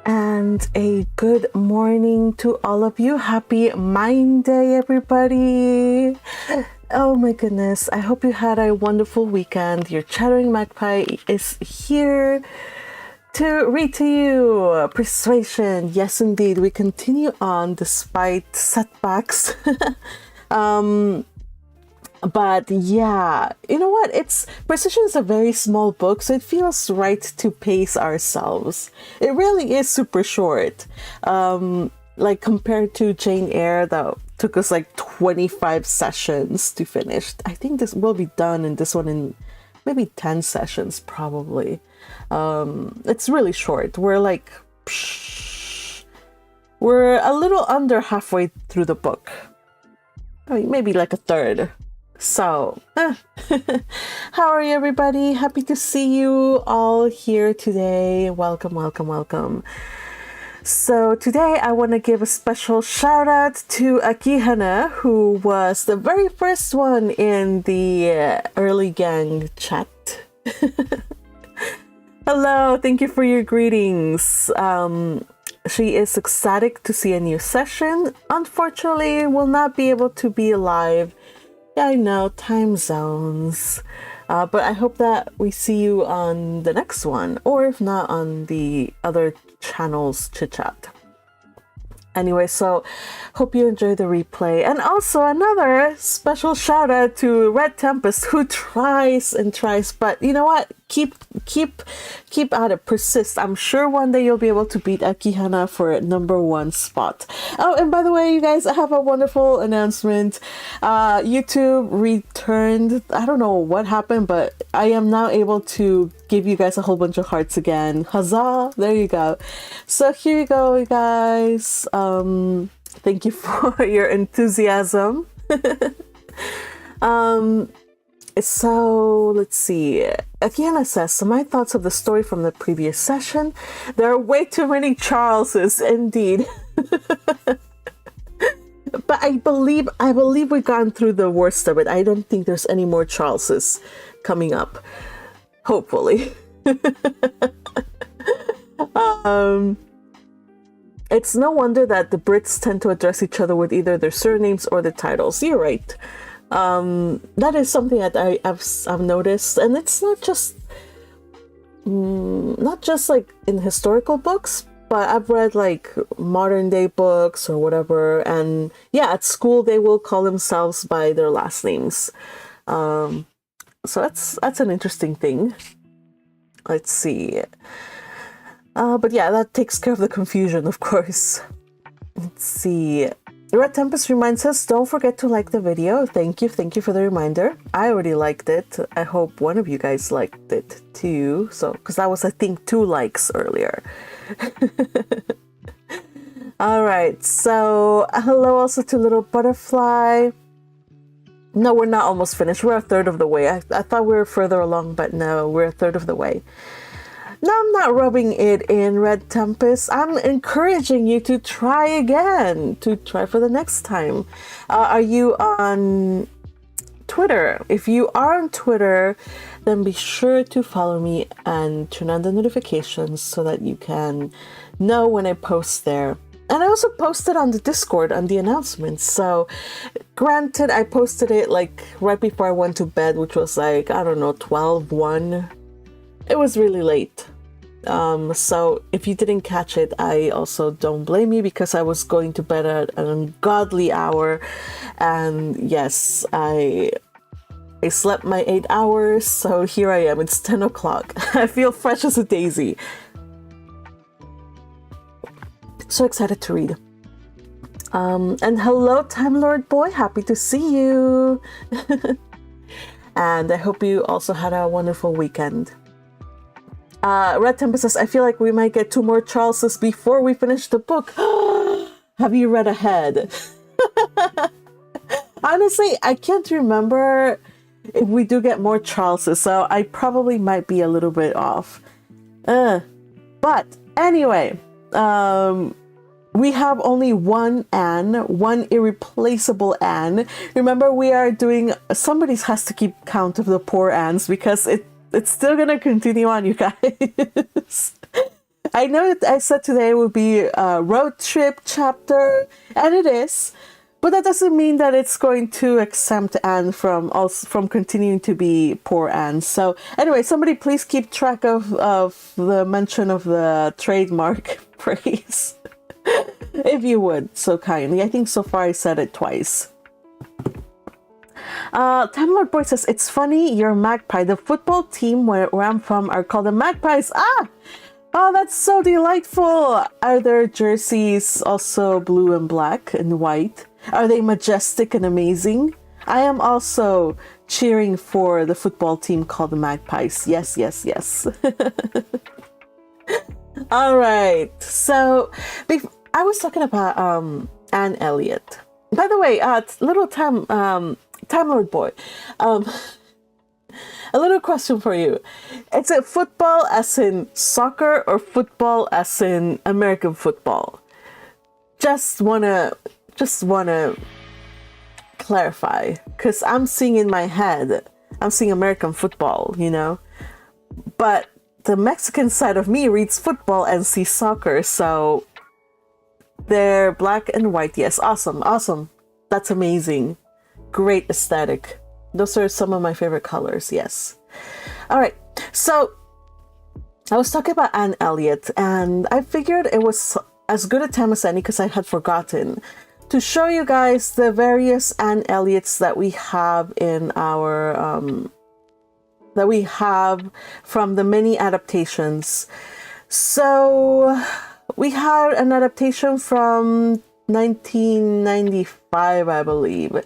And a good morning to all of you. Happy Mind Day, everybody. Oh my goodness. I hope you had a wonderful weekend. Your chattering magpie is here to read to you Persuasion. Yes, indeed. We continue on despite setbacks. But yeah, you know what? Persuasion is a very small book, so it feels right to pace ourselves. It really is super short. Like compared to Jane Eyre, that took us like 25 sessions to finish. I think this will be done in this one in maybe 10 sessions, probably. It's really short. We're a little under halfway through the book. I mean, maybe like a third. So, how are you, everybody? Happy to see you all here today. Welcome, welcome, welcome. So today I want to give a special shout out to Akihana, who was the very first one in the early gang chat. Hello, thank you for your greetings. She is ecstatic to see a new session. Unfortunately, will not be able to be live. I know, time zones. But I hope that we see you on the next one, or if not, on the other channels chit chat. Anyway, so hope you enjoy the replay. And also another special shout out to Red Tempest, who tries and tries, but you know what? Keep at it, persist. I'm sure one day you'll be able to beat Akihana for #1 spot. Oh, and by the way, you guys, I have a wonderful announcement. YouTube returned. I don't know what happened, but I am now able to give you guys a whole bunch of hearts again. Huzzah! There you go. So here you go, you guys. Thank you for your enthusiasm. So let's see. Akiana says, so my thoughts of the story from the previous session. There are way too many Charleses, indeed. But I believe we've gone through the worst of it. I don't think there's any more Charleses coming up. Hopefully. It's no wonder that the Brits tend to address each other with either their surnames or their titles. You're right. That is something that I've noticed, and it's not just like in historical books, but I've read like modern day books or whatever, and yeah, at school they will call themselves by their last names. So that's an interesting thing. Let's see. But yeah, that takes care of the confusion, of course. Let's see. Red Tempest reminds us, don't forget to like the video. Thank you for the reminder. I already liked it. I hope one of you guys liked it too. So, because that was, I think, 2 likes earlier. All right. So, hello also to Little Butterfly. No, we're not almost finished. We're a third of the way. I thought we were further along, but no, we're a third of the way. No, I'm not rubbing it in, Red Tempest. I'm encouraging you to try again, to try for the next time. Are you on Twitter? If you are on Twitter, then be sure to follow me and turn on the notifications so that you can know when I post there. And I also posted on the Discord on the announcements. So granted, I posted it like right before I went to bed, which was like, I don't know, 12:01. It was really late. So if you didn't catch it, I also don't blame you, because I was going to bed at an ungodly hour. And yes, I slept my 8 hours. So here I am. It's 10 o'clock. I feel fresh as a daisy. So excited to read. And hello, Time Lord Boy. Happy to see you. And I hope you also had a wonderful weekend. Red Tempest says, I feel like we might get 2 more Charleses before we finish the book. Have you read ahead? Honestly, I can't remember if we do get more Charleses, so I probably might be a little bit off. But anyway, we have only one Anne, one irreplaceable Anne. Remember, we are doing, somebody has to keep count of the poor Annes, because it's still gonna continue on, you guys. I know that I said today would be a road trip chapter, and it is, but that doesn't mean that it's going to exempt Anne from continuing to be poor Anne. So anyway, somebody please keep track of the mention of the trademark phrase, if you would, so kindly. I think so far I said it twice. Time Lord Boy says, it's funny, you're a magpie. The football team where I'm from are called the Magpies. Ah! Oh, that's so delightful. Are their jerseys also blue and black and white? Are they majestic and amazing? I am also cheering for the football team called the Magpies. Yes, yes, yes. All right. So, I was talking about Anne Elliot. By the way, little Time Lord Boy. A little question for you. Is it football as in soccer or football as in American football? Just wanna clarify, because I'm seeing in my head, I'm seeing American football, you know? But the Mexican side of me reads football and sees soccer, so they're black and white. Yes, awesome, awesome. That's amazing. Great aesthetic. Those are some of my favorite colors, yes. All right, so I was talking about Anne Elliot, and I figured it was as good a time as any, because I had forgotten, to show you guys the various Anne Elliots that we have in our, that we have from the many adaptations. So we had an adaptation from 1995, I believe.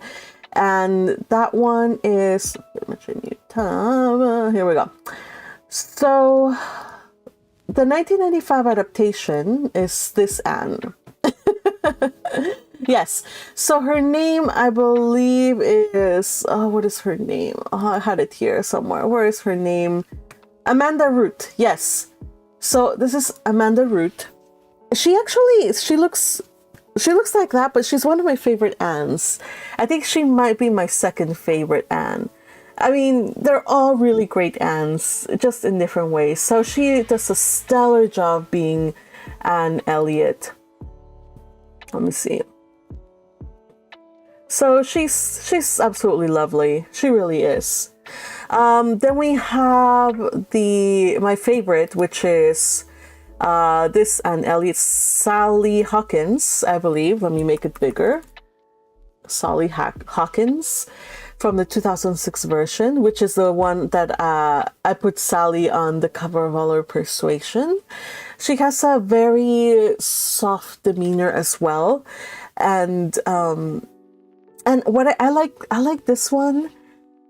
And that one is, here we go. So the 1995 adaptation is this Anne. Yes. So her name, I believe, is, what is her name? Oh, I had it here somewhere. Where is her name? Amanda Root. Yes. So this is Amanda Root. She looks like that, but she's one of my favorite Annes. I think she might be my second favorite Anne. I mean, they're all really great Annes, just in different ways. So she does a stellar job being Anne Elliot. Let me see. So she's absolutely lovely. She really is. Then we have my favorite, which is this Anne Elliot, Sally Hawkins, I believe. Let me make it bigger. Sally Hawkins from the 2006 version, which is the one that I put Sally on the cover of all her Persuasion. She has a very soft demeanor as well, and what I like this one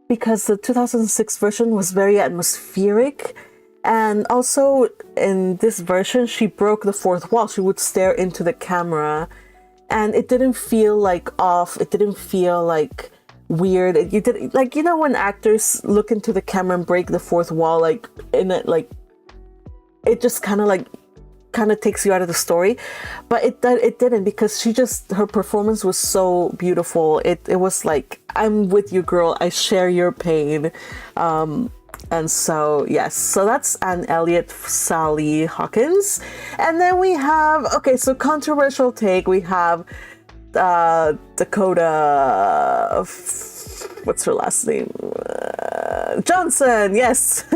because the 2006 version was very atmospheric. And also in this version, she broke the fourth wall. She would stare into the camera, and it didn't feel like off. It didn't feel like weird. You did, like, you know, when actors look into the camera and break the fourth wall, like in it, like it just kind of takes you out of the story. But it didn't, because her performance was so beautiful. It was like, I'm with you, girl. I share your pain. And so, yes, so that's Anne Elliot, Sally Hawkins. And then we have, okay, so controversial take, we have Dakota, what's her last name? Johnson, yes,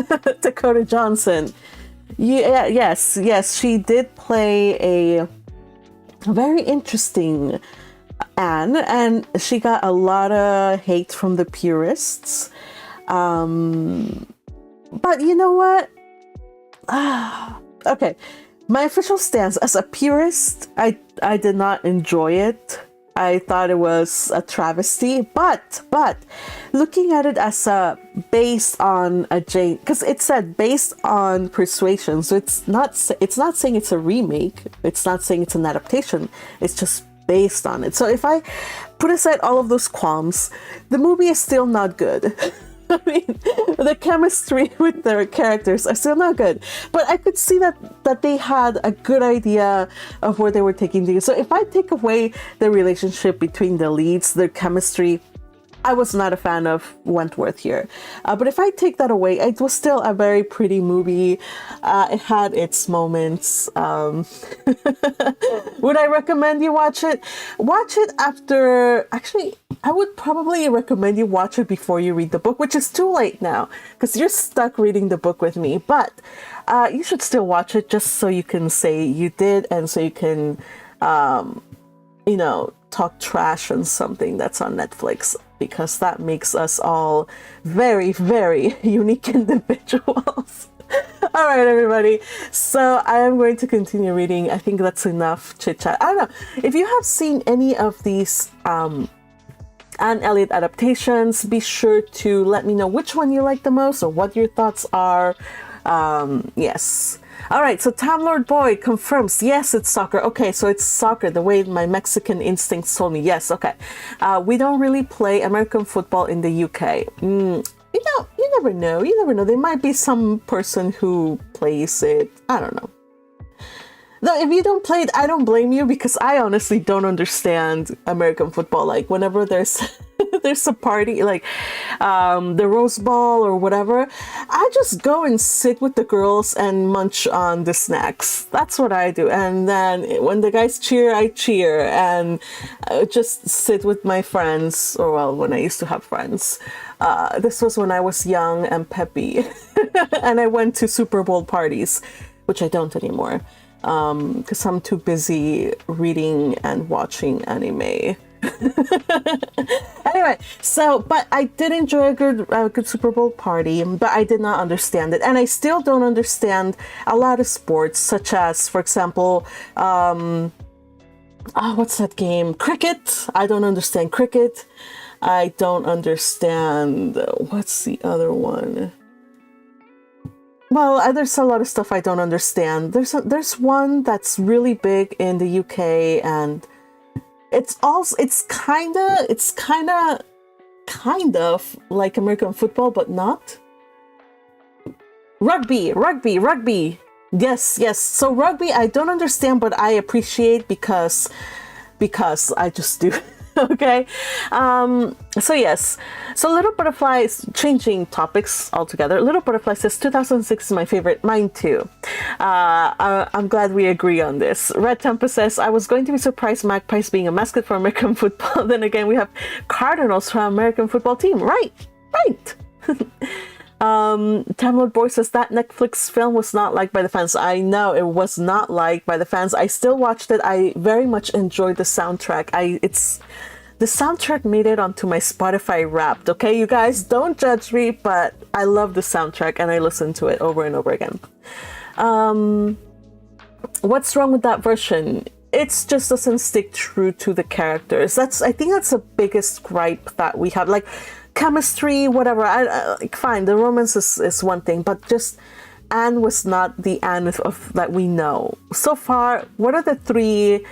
Dakota Johnson. Yeah, yes, she did play a very interesting Anne, and she got a lot of hate from the purists. But you know what? Okay, my official stance as a purist, I did not enjoy it. I thought it was a travesty, but looking at it as based on a Jane, because it said based on Persuasion, so it's not saying it's a remake, it's not saying it's an adaptation, it's just based on it. So if I put aside all of those qualms, the movie is still not good. I mean, the chemistry with their characters are still not good, but I could see that they had a good idea of where they were taking things. So if I take away the relationship between the leads, their chemistry, I was not a fan of Wentworth here. But if I take that away, it was still a very pretty movie. It had its moments. Would I recommend you watch it? Watch it after... Actually, I would probably recommend you watch it before you read the book, which is too late now because you're stuck reading the book with me. But you should still watch it just so you can say you did and so you can, talk trash on something that's on Netflix, because that makes us all very, very unique individuals. All right, everybody. So I am going to continue reading. I think that's enough chit chat. I don't know if you have seen any of these Anne Elliot adaptations. Be sure to let me know which one you like the most or what your thoughts are. Yes. All right, so Time Lord Boy confirms, yes, it's soccer. Okay, so it's soccer, the way my Mexican instincts told me. Yes, okay. We don't really play American football in the UK. You never know. You never know. There might be some person who plays it. I don't know. Though if you don't play it, I don't blame you, because I honestly don't understand American football. Like whenever there's there's a party, like the Rose Bowl or whatever, I just go and sit with the girls and munch on the snacks. That's what I do. And then when the guys cheer, I cheer and just sit with my friends, or well, when I used to have friends. This was when I was young and peppy and I went to Super Bowl parties, which I don't anymore. Because I'm too busy reading and watching anime. Anyway, so, but I did enjoy a good Super Bowl party, but I did not understand it. And I still don't understand a lot of sports, such as, for example, what's that game? Cricket. I don't understand cricket. I don't understand, what's the other one? Well, there's a lot of stuff I don't understand. There's one that's really big in the UK, and it's kind of like American football, but not. Rugby. Yes. So rugby, I don't understand, but I appreciate because I just do. Okay. So yes. So Little Butterfly is changing topics altogether. Little Butterfly says 2006 is my favorite. Mine too. I'm glad we agree on this. Red Tempest says, I was going to be surprised Magpies being a mascot for American football. Then again, we have Cardinals for American football team. Right. Time Lord Boy says that Netflix film was not liked by the fans. I know it was not liked by the fans. I still watched it. I very much enjoyed the soundtrack. The soundtrack made it onto my Spotify Wrapped. Okay, you guys, don't judge me, but I love the soundtrack and I listen to it over and over again. What's wrong with that version? It just doesn't stick true to the characters. I think that's the biggest gripe that we have. Like, chemistry, whatever, fine, the romance is one thing, but just Anne was not the Anne of that we know. So far, what are the three,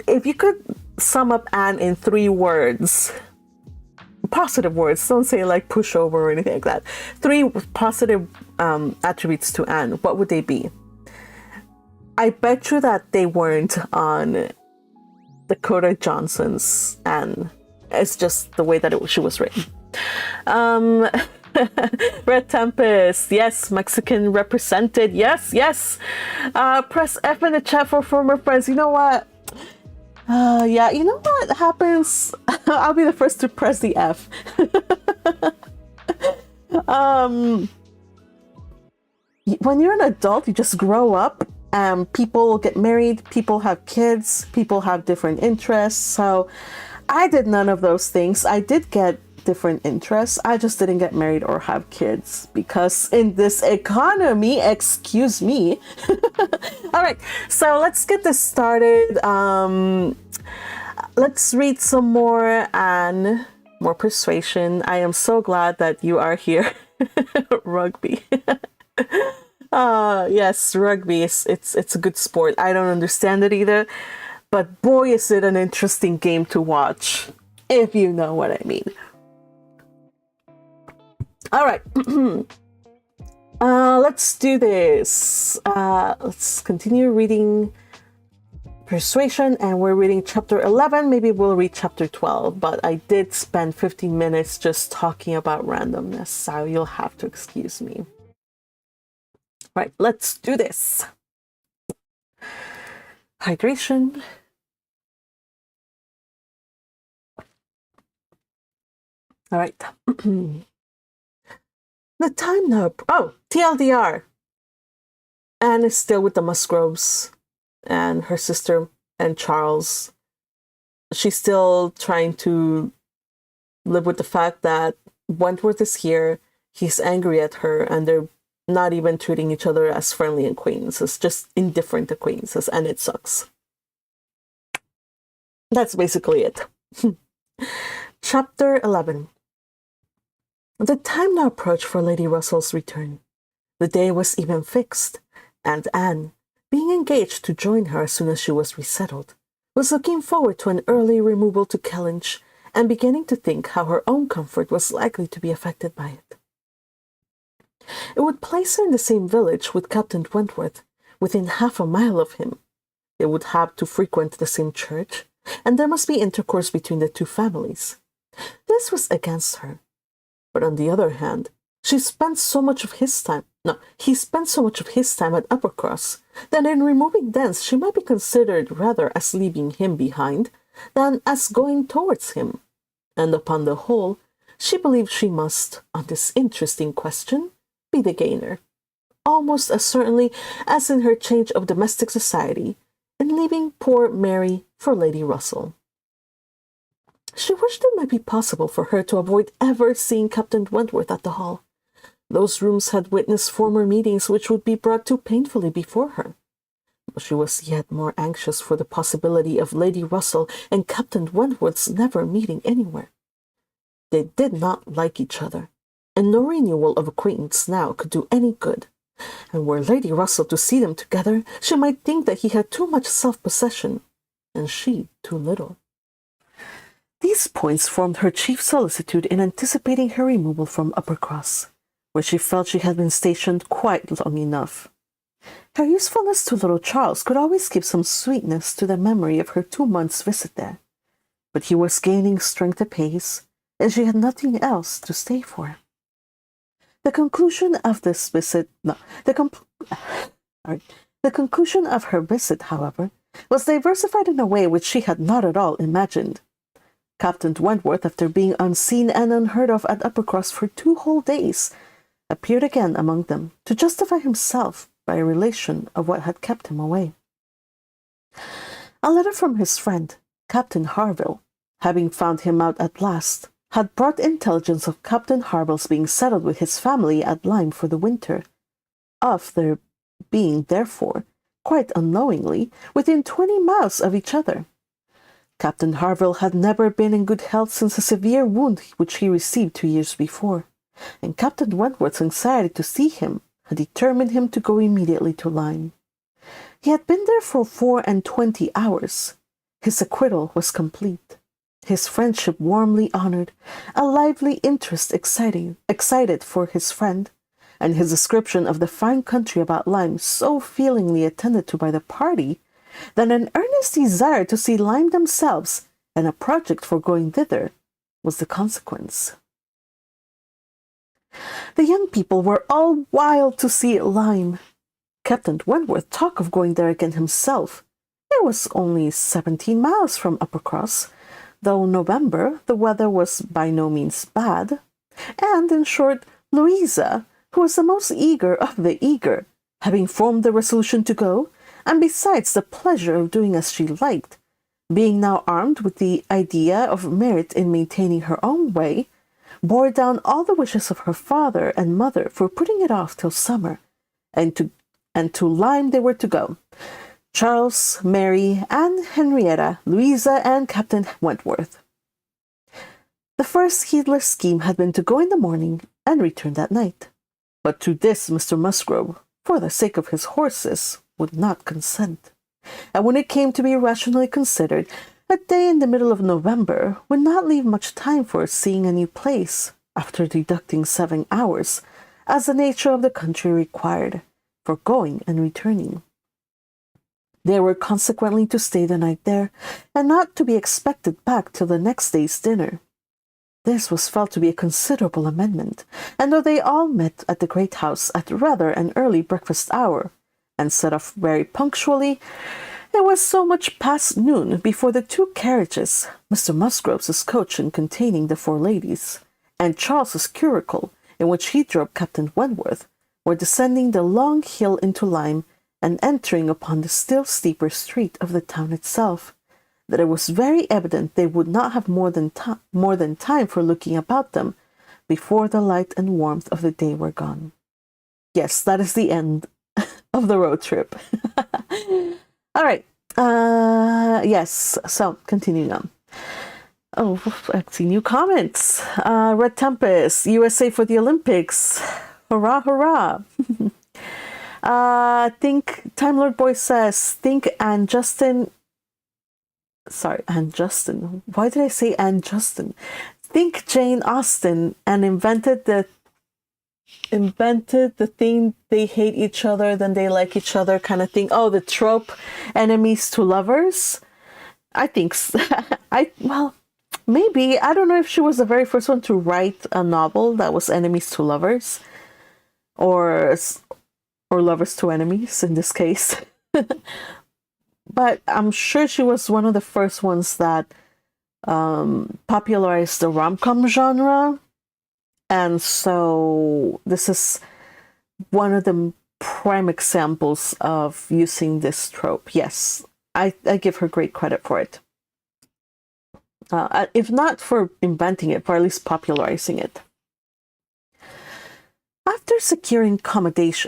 if you could sum up Anne in 3 words, positive words, don't say like pushover or anything like that, 3 positive attributes to Anne, what would they be? I bet you that they weren't on Dakota Johnson's Anne. It's just the way that she was written. Red Tempest, yes, Mexican represented, yes. Press F in the chat for former friends. You know what? Yeah, you know what happens? I'll be the first to press the F. When you're an adult, you just grow up. People get married, people have kids, people have different interests. So I did none of those things. I did get different interests. I just didn't get married or have kids because in this economy, excuse me. All right, so let's get this started. Let's read some more and more Persuasion. I am so glad that you are here. Rugby. Yes, rugby it's a good sport. I don't understand it either, but boy is it an interesting game to watch, if you know what I mean. All right. Let's do this. Let's continue reading Persuasion, and we're reading chapter 11. Maybe we'll read chapter 12, but I did spend 15 minutes just talking about randomness, so you'll have to excuse me. Right, let's do this. Hydration. All right. The time now. Oh, TLDR. Anne is still with the Musgroves and her sister and Charles. She's still trying to live with the fact that Wentworth is here. He's angry at her, and they're not even treating each other as friendly acquaintances, just indifferent acquaintances, and it sucks. That's basically it. Chapter 11. The time now approached for Lady Russell's return. The day was even fixed, and Anne, being engaged to join her as soon as she was resettled, was looking forward to an early removal to Kellynch, and beginning to think how her own comfort was likely to be affected by it. It would place her in the same village with Captain Wentworth, within half a mile of him. They would have to frequent the same church, and there must be intercourse between the two families. This was against her. But on the other hand, he spent so much of his time at Uppercross that in removing thence she might be considered rather as leaving him behind than as going towards him. And upon the whole, she believed she must, on this interesting question, be the gainer, almost as certainly as in her change of domestic society, in leaving poor Mary for Lady Russell. She wished it might be possible for her to avoid ever seeing Captain Wentworth at the Hall. Those rooms had witnessed former meetings which would be brought too painfully before her. But she was yet more anxious for the possibility of Lady Russell and Captain Wentworth's never meeting anywhere. They did not like each other, and no renewal of acquaintance now could do any good. And were Lady Russell to see them together, she might think that he had too much self-possession, and she too little. These points formed her chief solicitude in anticipating her removal from Uppercross, where she felt she had been stationed quite long enough. Her usefulness to little Charles could always give some sweetness to the memory of her 2 months' visit there, but he was gaining strength apace, and she had nothing else to stay for. The conclusion of this visit, the conclusion of her visit, however, was diversified in a way which she had not at all imagined. Captain Wentworth, after being unseen and unheard of at Uppercross for 2 whole days, appeared again among them to justify himself by a relation of what had kept him away. A letter from his friend, Captain Harville, having found him out at last, had brought intelligence of Captain Harville's being settled with his family at Lyme for the winter, of their being, therefore, quite unknowingly, within 20 miles of each other. Captain Harville had never been in good health since a severe wound which he received 2 years before, and Captain Wentworth's anxiety to see him had determined him to go immediately to Lyme. He had been there for 24 hours. His acquittal was complete, his friendship warmly honored, a lively interest excited for his friend, and his description of the fine country about Lyme so feelingly attended to by the party that an earnest desire to see Lyme themselves, and a project for going thither, was the consequence. The young people were all wild to see Lyme. Captain Wentworth talked of going there again himself. It was only 17 miles from Uppercross, though November, the weather was by no means bad, and, in short, Louisa, who was the most eager of the eager, having formed the resolution to go, and besides the pleasure of doing as she liked, being now armed with the idea of merit in maintaining her own way, bore down all the wishes of her father and mother for putting it off till summer, and to Lyme they were to go, Charles, Mary, Anne, Henrietta, Louisa, and Captain Wentworth. The first heedless scheme had been to go in the morning and return that night, but to this Mr. Musgrove, for the sake of his horses, would not consent, and when it came to be rationally considered, a day in the middle of November would not leave much time for seeing a new place, after deducting 7 hours, as the nature of the country required, for going and returning. They were consequently to stay the night there, and not to be expected back till the next day's dinner. This was felt to be a considerable amendment, and though they all met at the great house at rather an early breakfast hour, and set off very punctually, it was so much past noon before the two carriages, Mr. Musgrove's coach in containing the four ladies, and Charles's curricle, in which he drove Captain Wentworth, were descending the long hill into Lyme, and entering upon the still steeper street of the town itself, that it was very evident they would not have more than time for looking about them before the light and warmth of the day were gone. Yes, that is the end of the road trip. All right. Yes. So continuing on. Oh, I see new comments. Red Tempest, USA for the Olympics. Hurrah, hurrah. Think Time Lord Boy says, think Anne Justin. Sorry, Anne Justin. Why did I say Anne Justin? Think Jane Austen and invented the thing, they hate each other, then they like each other kind of thing. Oh, the trope, enemies to lovers. I think well, maybe. I don't know if she was the very first one to write a novel that was enemies to lovers, or lovers to enemies in this case. But I'm sure she was one of the first ones that popularized the rom-com genre. And so this is one of the prime examples of using this trope. Yes, I give her great credit for it. If not for inventing it, for at least popularizing it. After securing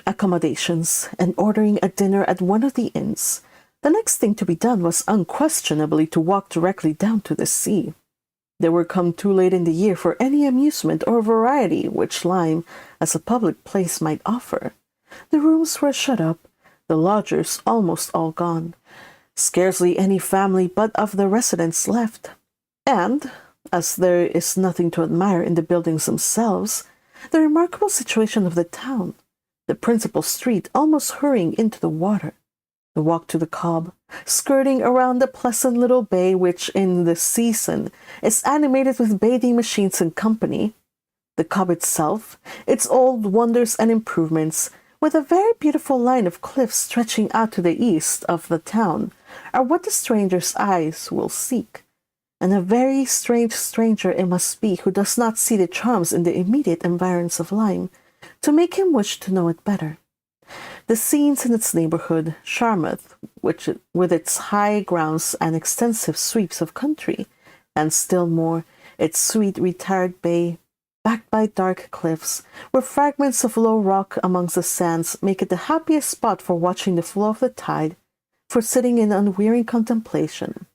accommodations and ordering a dinner at one of the inns, the next thing to be done was unquestionably to walk directly down to the sea. They were come too late in the year for any amusement or variety which Lyme, as a public place, might offer. The rooms were shut up, the lodgers almost all gone, scarcely any family but of the residents left, and, as there is nothing to admire in the buildings themselves, the remarkable situation of the town, the principal street almost hurrying into the water, the walk to the Cobb, skirting around the pleasant little bay which, in the season, is animated with bathing machines and company, the Cobb itself, its old wonders and improvements, with a very beautiful line of cliffs stretching out to the east of the town, are what the stranger's eyes will seek. And a very strange stranger it must be who does not see the charms in the immediate environs of Lyme, to make him wish to know it better. The scenes in its neighborhood, Charmouth, which, with its high grounds and extensive sweeps of country, and still more, its sweet retired bay, backed by dark cliffs, where fragments of low rock amongst the sands make it the happiest spot for watching the flow of the tide, for sitting in unwearying contemplation.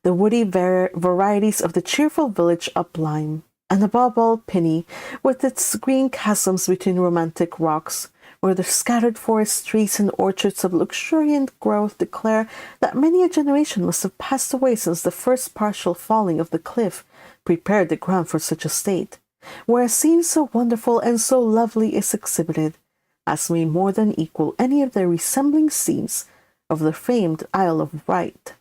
The woody varieties of the cheerful village up Lyme, and above all Pinny, with its green chasms between romantic rocks, where the scattered forest trees and orchards of luxuriant growth declare that many a generation must have passed away since the first partial falling of the cliff prepared the ground for such a state, where a scene so wonderful and so lovely is exhibited, as may more than equal any of the resembling scenes of the famed Isle of Wight.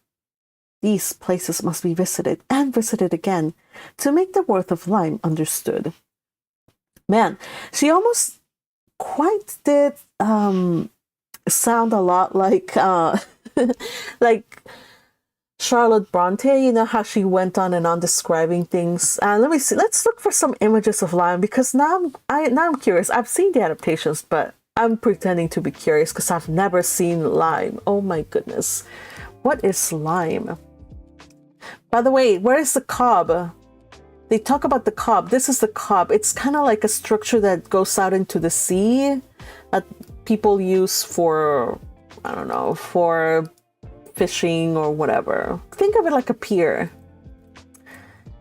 These places must be visited and visited again to make the worth of Lyme understood. Man, she almost quite did sound a lot like like Charlotte Bronte. You know how she went on and on describing things. Let me see. Let's look for some images of Lyme, because now I'm curious. I've seen the adaptations, but I'm pretending to be curious because I've never seen Lyme. Oh my goodness, what is Lyme? By the way, where is the Cobb? They talk about the Cobb. This is the Cobb. It's kind of like a structure that goes out into the sea that people use for, I don't know, for fishing or whatever. Think of it like a pier.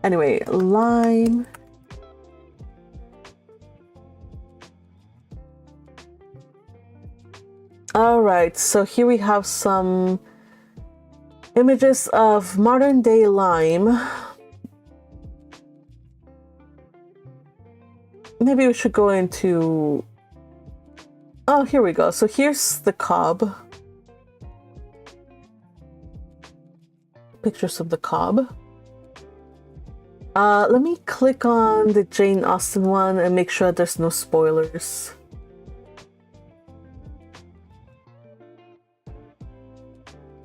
Anyway, Lyme. All right, so here we have some images of modern day Lyme. Maybe we should go into... Oh, here we go. So here's the Cobb. pictures of the Cobb. Let me click on the Jane Austen one and make sure there's no spoilers.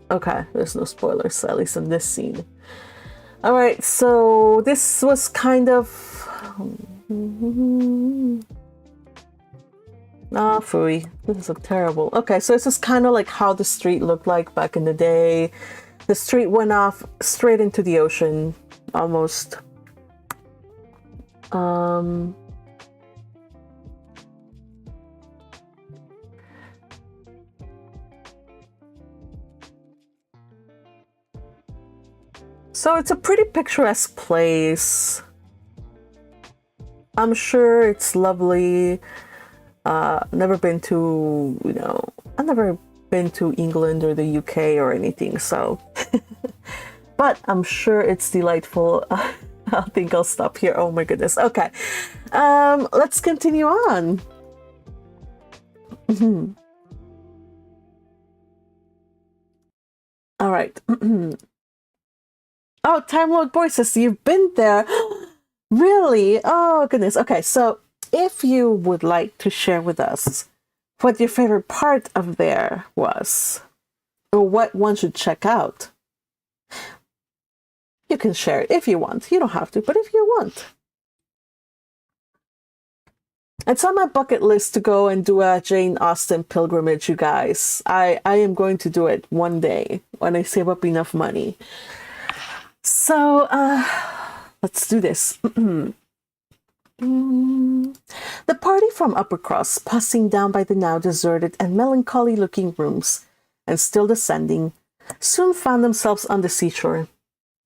Okay, there's no spoilers, at least in this scene. Alright, so this was kind of... Ah, phooey. This is terrible. Okay, so this is kind of like how the street looked like back in the day. The street went off straight into the ocean, almost. So it's a pretty picturesque place. I'm sure it's lovely. Never been to, I've never been to England or the UK or anything, so. But I'm sure it's delightful. I think I'll stop here. Oh my goodness. Okay. Let's continue on. All right. Oh, Time Lord Boy says you've been there. Really? Oh goodness. Okay, so if you would like to share with us what your favorite part of there was, or what one should check out, you can share it if you want. You don't have to, but if you want. It's on my bucket list to go and do a Jane Austen pilgrimage, you guys. I am going to do it one day when I save up enough money. So, let's do this. The party from Uppercross, passing down by the now deserted and melancholy-looking rooms, and still descending, soon found themselves on the seashore,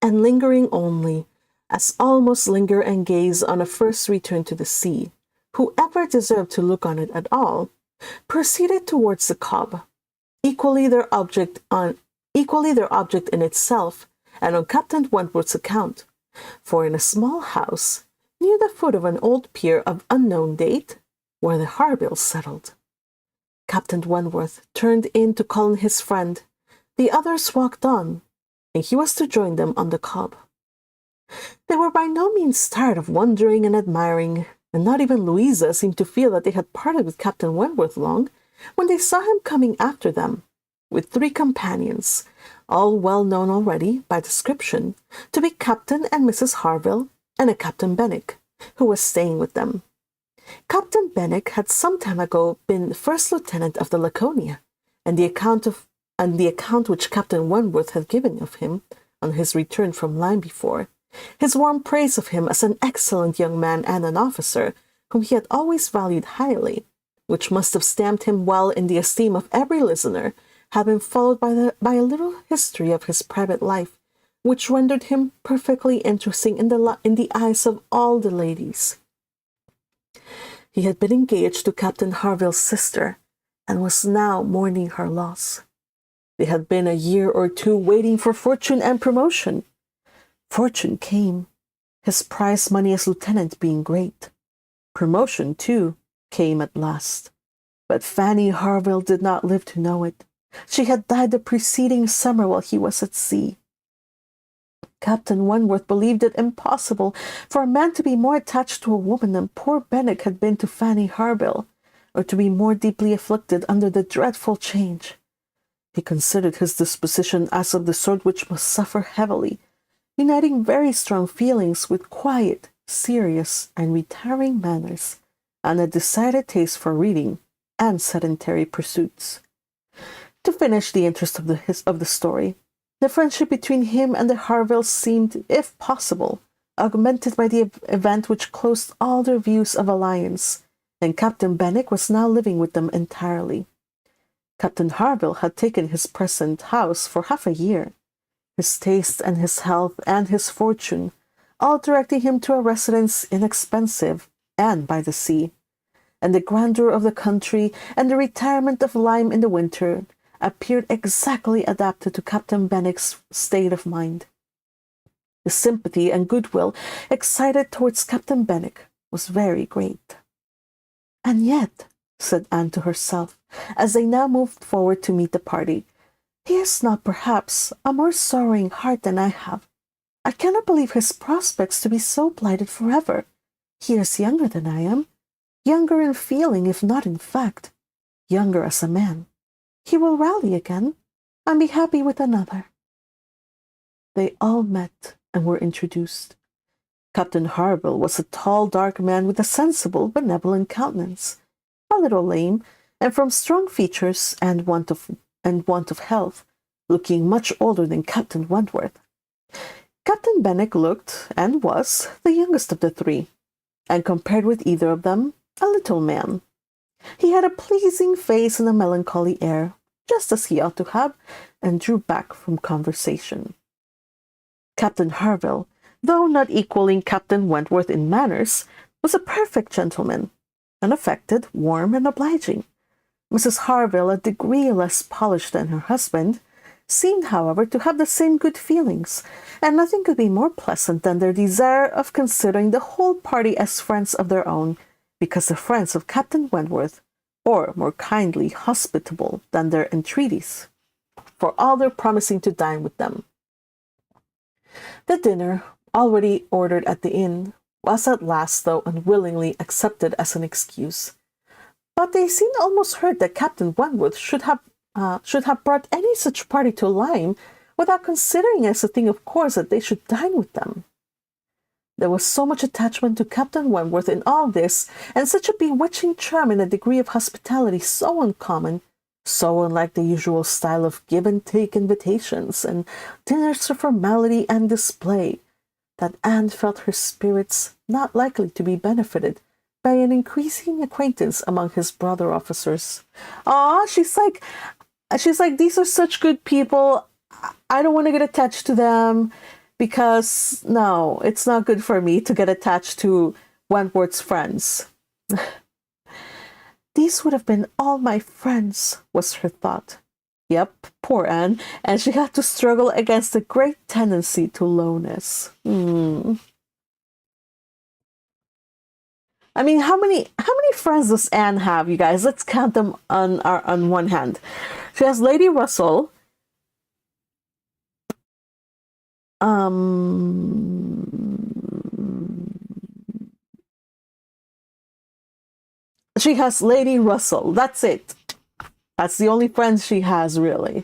and lingering only, as all must linger and gaze on a first return to the sea, whoever deserved to look on it at all, proceeded towards the Cobb, equally their object in itself, and on Captain Wentworth's account, for in a small house, near the foot of an old pier of unknown date, where the Harvilles settled. Captain Wentworth turned in to call on his friend, the others walked on, and he was to join them on the Cobb. They were by no means tired of wondering and admiring, and not even Louisa seemed to feel that they had parted with Captain Wentworth long, when they saw him coming after them, with 3 companions, all well known already by description, to be Captain and Mrs. Harville and a Captain Benwick, who was staying with them. Captain Benwick had some time ago been first lieutenant of the Laconia, and the account which Captain Wentworth had given of him on his return from Lyme before, his warm praise of him as an excellent young man and an officer whom he had always valued highly, which must have stamped him well in the esteem of every listener, had been followed by a little history of his private life, which rendered him perfectly interesting in the eyes of all the ladies. He had been engaged to Captain Harville's sister, and was now mourning her loss. They had been a year or 2 waiting for fortune and promotion. Fortune came, his prize money as lieutenant being great. Promotion, too, came at last. But Fanny Harville did not live to know it. She had died the preceding summer while he was at sea. Captain Wentworth believed it impossible for a man to be more attached to a woman than poor Benwick had been to Fanny Harville, or to be more deeply afflicted under the dreadful change. He considered his disposition as of the sort which must suffer heavily, uniting very strong feelings with quiet, serious, and retiring manners, and a decided taste for reading and sedentary pursuits. To finish the interest of the story, the friendship between him and the Harvilles seemed, if possible, augmented by the event which closed all their views of alliance, and Captain Benwick was now living with them entirely. Captain Harville had taken his present house for half a year, his taste and his health and his fortune, all directing him to a residence inexpensive and by the sea, and the grandeur of the country and the retirement of Lyme in the winter appeared exactly adapted to Captain Benwick's state of mind. The sympathy and goodwill excited towards Captain Benwick was very great. And yet, said Anne to herself, as they now moved forward to meet the party, He has not, perhaps, a more sorrowing heart than I have. I cannot believe his prospects to be so blighted forever. He is younger than I am, younger in feeling if not in fact, younger as a man. He will rally again, and be happy with another." They all met and were introduced. Captain Harville was a tall, dark man with a sensible, benevolent countenance, a little lame, and from strong features and want of health, looking much older than Captain Wentworth. Captain Benwick looked, and was, the youngest of the three, and compared with either of them, a little man. He had a pleasing face and a melancholy air, just as he ought to have, and drew back from conversation. Captain Harville, though not equaling Captain Wentworth in manners, was a perfect gentleman, unaffected, warm, and obliging. Mrs. Harville, a degree less polished than her husband, seemed, however, to have the same good feelings, and nothing could be more pleasant than their desire of considering the whole party as friends of their own, because the friends of Captain Wentworth, or more kindly hospitable than their entreaties, for all their promising to dine with them. The dinner, already ordered at the inn, was at last, though unwillingly, accepted as an excuse. But they seemed almost hurt that Captain Wentworth should have brought any such party to Lyme without considering as a thing of course that they should dine with them. There was so much attachment to Captain Wentworth in all this, and such a bewitching charm in a degree of hospitality so uncommon, so unlike the usual style of give-and-take invitations and dinners of formality and display, that Anne felt her spirits not likely to be benefited by an increasing acquaintance among his brother officers. She's like, these are such good people. I don't want to get attached to them because, no, it's not good for me to get attached to Wentworth's friends. These would have been all my friends, was her thought. Yep, poor Anne, and she had to struggle against a great tendency to lowness. I mean, how many friends does Anne have, you guys? Let's count them on one hand. She has Lady Russell. She has Lady Russell. That's it. That's the only friends she has, really.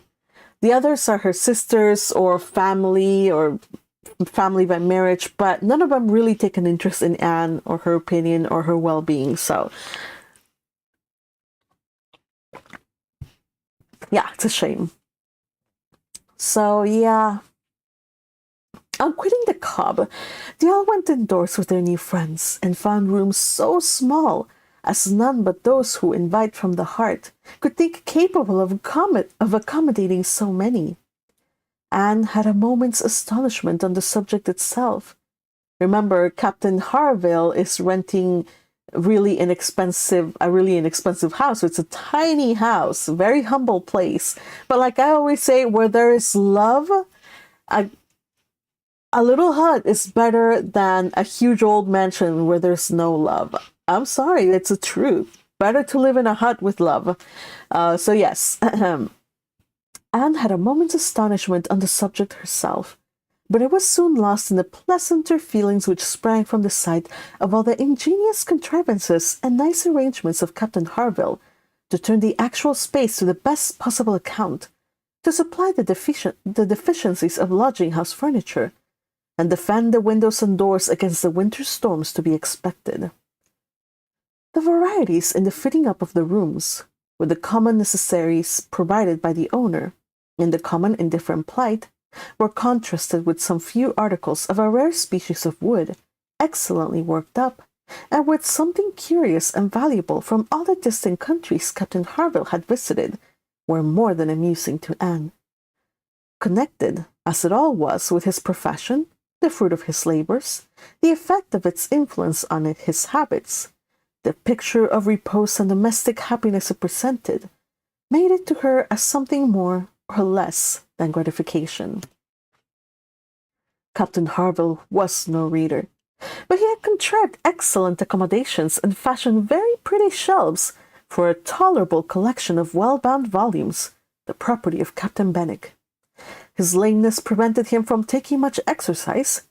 The others are her sisters or family by marriage, but none of them really take an interest in Anne or her opinion or her well-being. So, yeah, it's a shame. So, yeah. On quitting the Cobb, they all went indoors with their new friends and found rooms so small as none but those who invite from the heart could think capable of accommodating so many. Anne had a moment's astonishment on the subject itself. Remember, Captain Harville is renting a really inexpensive house. It's a tiny house, a very humble place. But like I always say, where there is love, a little hut is better than a huge old mansion where there's no love. I'm sorry, it's the truth. Better to live in a hut with love. So yes, Anne had a moment's astonishment on the subject herself, but it was soon lost in the pleasanter feelings which sprang from the sight of all the ingenious contrivances and nice arrangements of Captain Harville to turn the actual space to the best possible account, to supply the deficiencies of lodging-house furniture, and defend the windows and doors against the winter storms to be expected. The varieties in the fitting up of the rooms, with the common necessaries provided by the owner, in the common indifferent plight, were contrasted with some few articles of a rare species of wood, excellently worked up, and with something curious and valuable from all the distant countries Captain Harville had visited, were more than amusing to Anne. Connected, as it all was, with his profession, the fruit of his labors, the effect of its influence on his habits, the picture of repose and domestic happiness it presented, made it to her as something more or less than gratification. Captain Harville was no reader, but he had contrived excellent accommodations and fashioned very pretty shelves for a tolerable collection of well-bound volumes, the property of Captain Benwick. His lameness prevented him from taking much exercise,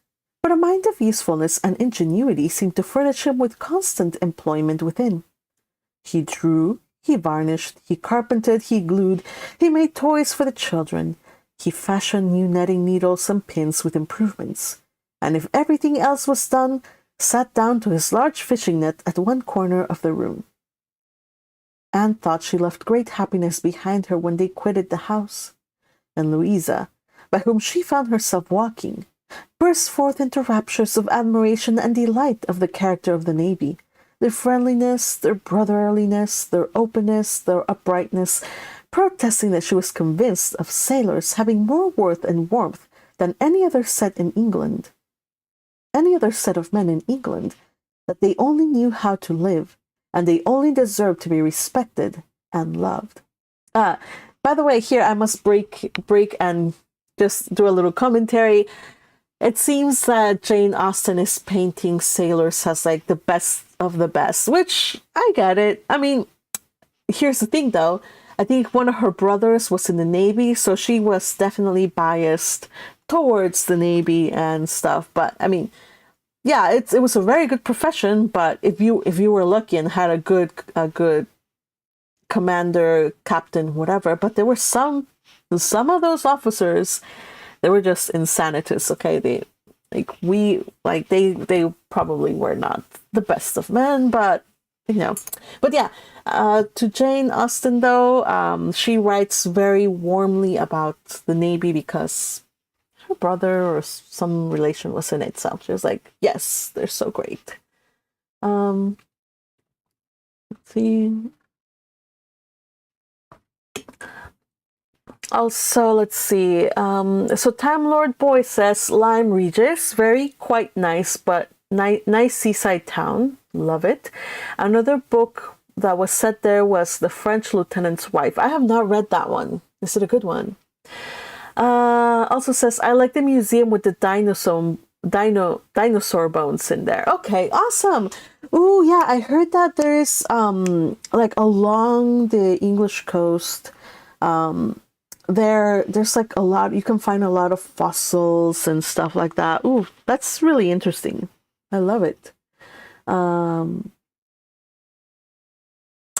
but a mind of usefulness and ingenuity seemed to furnish him with constant employment within. He drew, he varnished, he carpented, he glued, he made toys for the children, he fashioned new netting needles and pins with improvements, and if everything else was done, sat down to his large fishing net at one corner of the room. Anne thought she left great happiness behind her when they quitted the house, and Louisa, by whom she found herself walking, burst forth into raptures of admiration and delight of the character of the navy, their friendliness, their brotherliness, their openness, their uprightness, protesting that she was convinced of sailors having more worth and warmth than any other set of men in England, that they only knew how to live, and they only deserved to be respected and loved. By the way, here I must break and just do a little commentary. It seems that Jane Austen is painting sailors as like the best of the best, which I get it. I mean, here's the thing though. I think one of her brothers was in the Navy, so she was definitely biased towards the Navy and stuff. But I mean, yeah, it was a very good profession. But if you were lucky and had a good commander, captain, whatever, but there were some of those officers, they were just insanitous. Okay, they probably were not the best of men, but but yeah. To Jane Austen though, she writes very warmly about the Navy because her brother or some relation was in it, so she was like, yes, they're so great. Let's see. Also, let's see. So Time Lord Boy says Lyme Regis, quite nice, but nice seaside town. Love it. Another book that was set there was The French Lieutenant's Wife. I have not read that one. Is it a good one? Also says I like the museum with the dinosaur bones in there. Okay, awesome. Oh yeah, I heard that there's like along the English coast, there's like a lot, you can find a lot of fossils and stuff like that. Ooh, that's really interesting. I love it.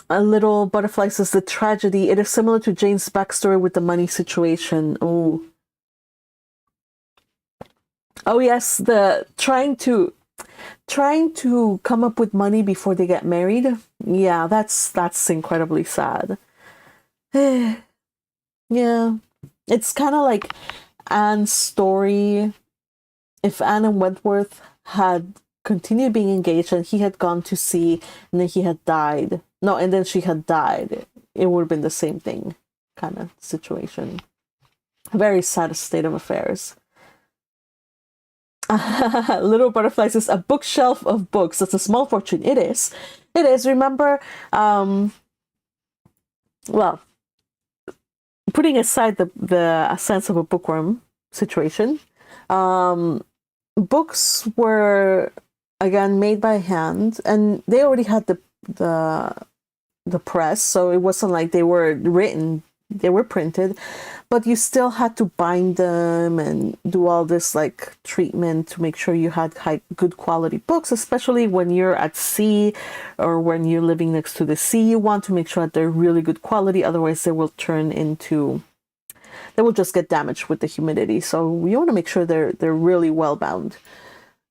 A Little Butterfly says the tragedy. It is similar to Jane's backstory with the money situation. Oh yes, the trying to come up with money before they get married. Yeah, that's incredibly sad. Yeah, it's kind of like Anne's story. If Anne and Wentworth had continued being engaged and he had gone to sea and then he had died. No, and then she had died. It would have been the same thing kind of situation. A very sad state of affairs. Little Butterfly says, a bookshelf of books. That's a small fortune. It is. It is. Remember, well, putting aside the sense of a bookworm situation, books were, again, made by hand, and they already had the press, so it wasn't like they were written, they were printed, but you still had to bind them and do all this like treatment to make sure you had good quality books, especially when you're at sea or when you're living next to the sea. You want to make sure that they're really good quality, otherwise they will just get damaged with the humidity. So you want to make sure they're really well bound.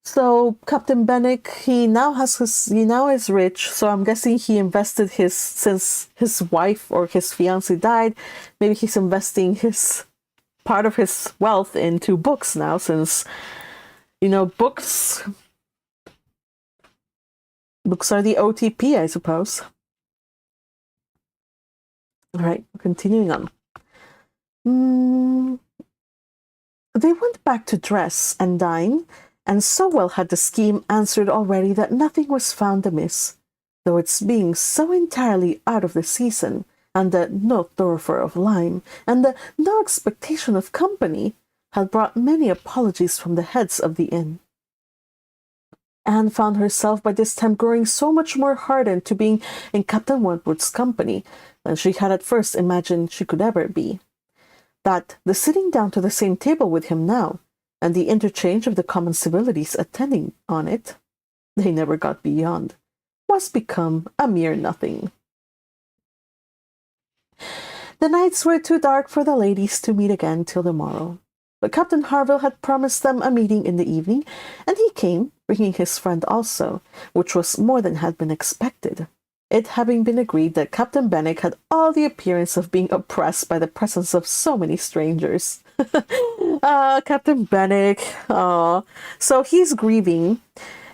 So Captain Benwick, he now is rich, so I'm guessing he invested since his wife or his fiance died, maybe he's investing part of his wealth into books now, since, books are the OTP, I suppose. All right, continuing on. They went back to dress and dine, and so well had the scheme answered already that nothing was found amiss, though its being so entirely out of the season, and the no thoroughfare of Lyme, and the no expectation of company, had brought many apologies from the heads of the inn. Anne found herself by this time growing so much more hardened to being in Captain Wentworth's company than she had at first imagined she could ever be. That the sitting down to the same table with him now, and the interchange of the common civilities attending on it, they never got beyond, was become a mere nothing. The nights were too dark for the ladies to meet again till the morrow. But Captain Harville had promised them a meeting in the evening, and he came, bringing his friend also, which was more than had been expected, it having been agreed that Captain Benwick had all the appearance of being oppressed by the presence of so many strangers. Captain Benwick, so he's grieving,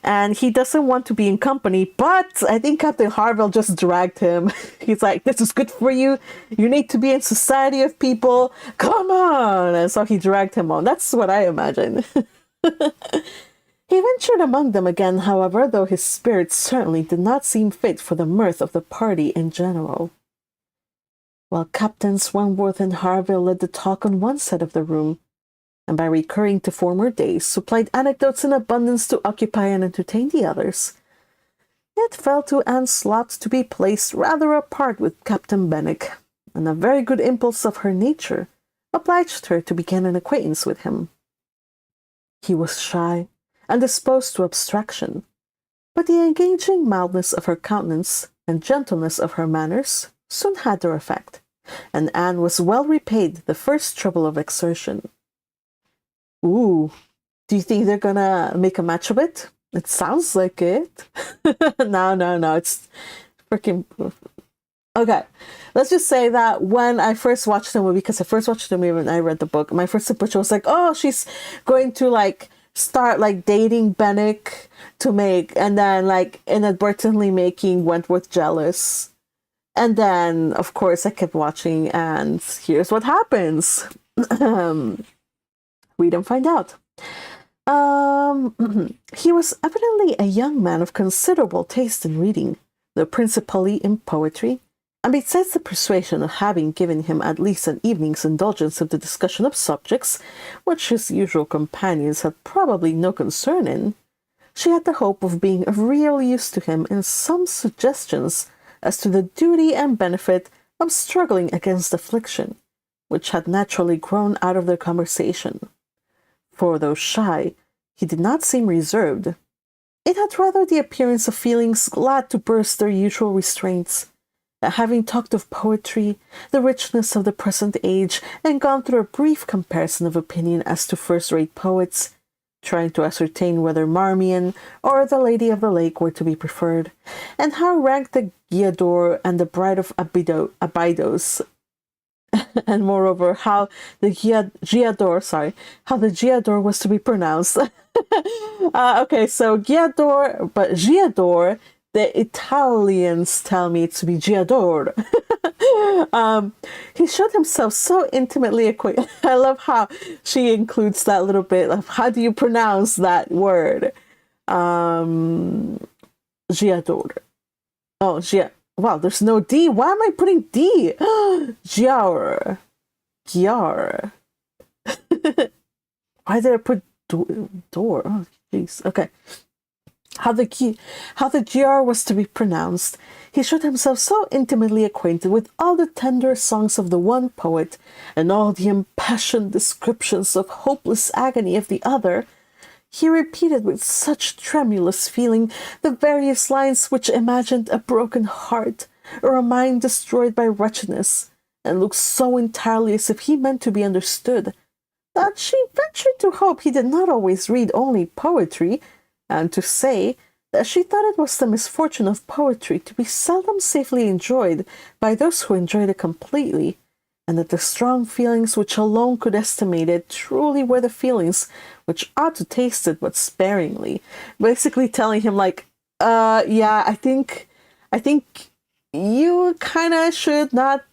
and he doesn't want to be in company, but I think Captain Harville just dragged him. He's like, this is good for you. You need to be in society of people. Come on. And so he dragged him on. That's what I imagine. He ventured among them again, however, though his spirits certainly did not seem fit for the mirth of the party in general. While Captains Wentworth and Harville led the talk on one side of the room, and by recurring to former days, supplied anecdotes in abundance to occupy and entertain the others, it fell to Anne's lot to be placed rather apart with Captain Benwick, and a very good impulse of her nature obliged her to begin an acquaintance with him. He was shy, and disposed to abstraction, but the engaging mildness of her countenance and gentleness of her manners soon had their effect, and Anne was well repaid the first trouble of exertion. Ooh, do you think they're gonna make a match of it? It sounds like it. No, it's freaking... Okay, let's just say that when I first watched the movie, because I first watched the movie when I read the book, my first impression was like, oh, she's going to, like, start, like, dating Benwick to make, and then, like, inadvertently making Wentworth jealous. And then, of course, I kept watching, and here's what happens. Read and find out. He was evidently a young man of considerable taste in reading, though principally in poetry, and besides the persuasion of having given him at least an evening's indulgence of the discussion of subjects which his usual companions had probably no concern in, she had the hope of being of real use to him in some suggestions as to the duty and benefit of struggling against affliction, which had naturally grown out of their conversation. For though shy, he did not seem reserved. It had rather the appearance of feelings glad to burst their usual restraints, that having talked of poetry, the richness of the present age, and gone through a brief comparison of opinion as to first-rate poets, trying to ascertain whether Marmion or the Lady of the Lake were to be preferred, and how ranked the Guiador and the Bride of Abydos, and moreover how the Giador was to be pronounced. Okay, so Giador, but Giador, the Italians tell me to be Giador. He showed himself so intimately acquainted. I love how she includes that little bit of how do you pronounce that word? Giador. Oh, wow, there's no D. Why am I putting D? Giar. Why did I put door? Oh, jeez. Okay. How the GR was to be pronounced, he showed himself so intimately acquainted with all the tender songs of the one poet, and all the impassioned descriptions of hopeless agony of the other. He repeated with such tremulous feeling the various lines which imagined a broken heart, or a mind destroyed by wretchedness, and looked so entirely as if he meant to be understood, that she ventured to hope he did not always read only poetry, and to say that she thought it was the misfortune of poetry to be seldom safely enjoyed by those who enjoyed it completely, and that the strong feelings which alone could estimate it truly were the feelings which ought to taste it but sparingly. Basically telling him, like, yeah, I think you kind of should not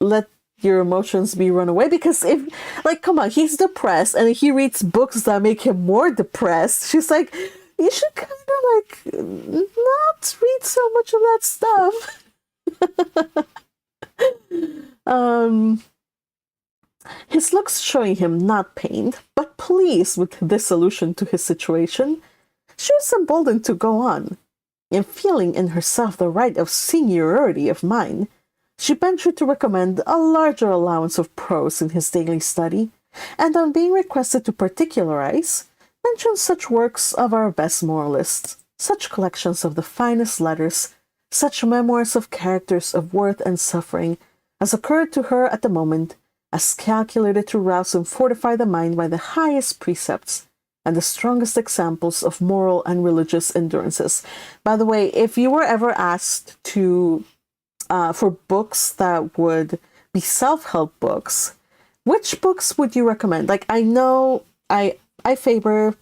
let your emotions be run away, because if, like, come on, he's depressed and he reads books that make him more depressed. She's like, you should kind of, like, not read so much of that stuff. His looks showing him not pained, but pleased with this solution to his situation, she was emboldened to go on, and feeling in herself the right of seniority of mind, she ventured to recommend a larger allowance of prose in his daily study, and on being requested to particularize, mentioned such works of our best moralists, such collections of the finest letters, such memoirs of characters of worth and suffering, as occurred to her at the moment, as calculated to rouse and fortify the mind by the highest precepts and the strongest examples of moral and religious endurances. By the way, if you were ever asked to for books that would be self-help books, which books would you recommend? Like, I know I favor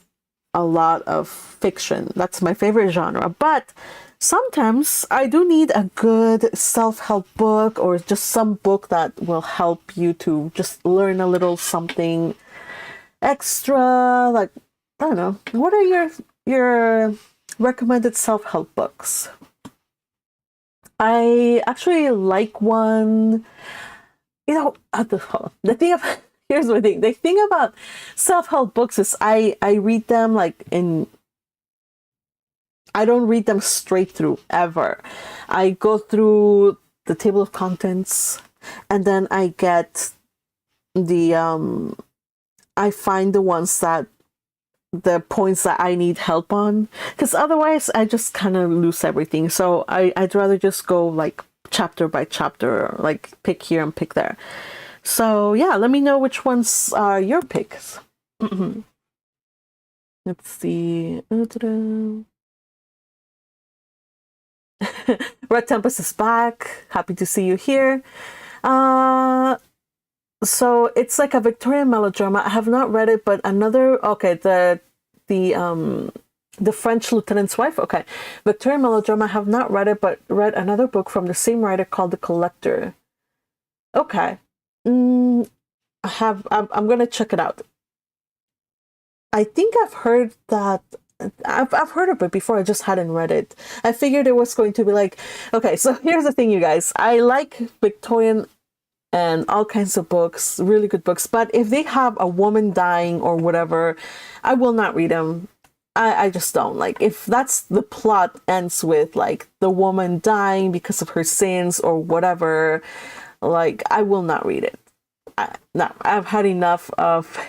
a lot of fiction. That's my favorite genre, but sometimes I do need a good self-help book, or just some book that will help you to just learn a little something extra. Like, I don't know. What are your recommended self-help books? I actually like one. The thing of here's the thing. The thing about self-help books is I read them like in. I don't read them straight through ever. I go through the table of contents, and then I get the I find the ones that the points that I need help on, because otherwise I just kind of lose everything. So I'd rather just go like chapter by chapter, like pick here and pick there. So yeah, let me know which ones are your picks. Let's see. Red Tempest is back. Happy to see you here. So it's like a Victorian melodrama. I have not read it, but the French Lieutenant's Wife. Okay, Victorian melodrama. I have not read it, but read another book from the same writer called The Collector. Okay, I'm gonna check it out. I think I've heard that. I've heard of it before. I just hadn't read it. I figured it was going to be like, okay, so here's the thing, you guys. I like Victorian and all kinds of books, really good books. But if they have a woman dying or whatever, I will not read them. I just don't. Like, if that's the plot ends with like the woman dying because of her sins or whatever, like, I will not read it. No, I've had enough of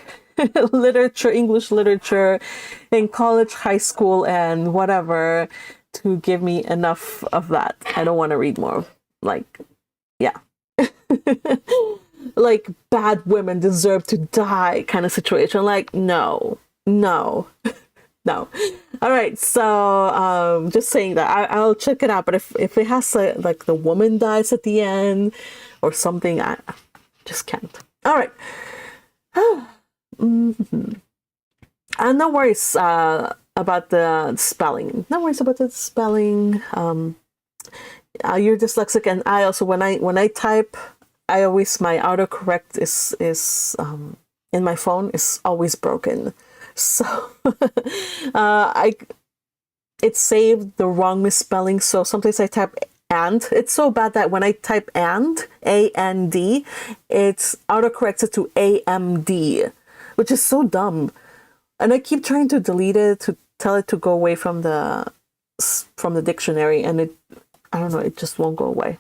literature, English literature in college, high school, and whatever to give me enough of that. I don't want to read more. Like, yeah. Like, bad women deserve to die kind of situation. Like, no. No. All right, so just saying that I'll check it out, but if it has like the woman dies at the end or something, I just can't. All right. Mm-hmm. And no worries about the spelling. No worries about the spelling. You're dyslexic, and I also when I type, I always my autocorrect is in my phone is always broken. So it saved the wrong misspelling. So sometimes I type and. It's so bad that when I type and, A-N-D, it's autocorrected to A-M-D, which is so dumb. And I keep trying to delete it, to tell it to go away from the dictionary, and I don't know, it just won't go away.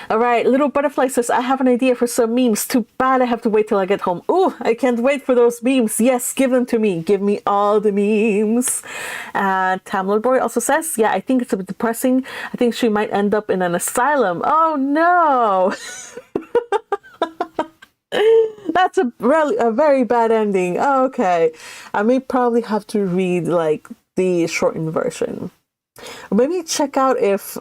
All right, Little Butterfly says, I have an idea for some memes. Too bad I have to wait till I get home. Ooh, I can't wait for those memes. Yes, give them to me. Give me all the memes. And Tamlord Boy also says, yeah, I think it's a bit depressing. I think she might end up in an asylum. Oh, no. That's a very bad ending. Oh, okay. I may probably have to read, like, the shortened version. Or maybe check out if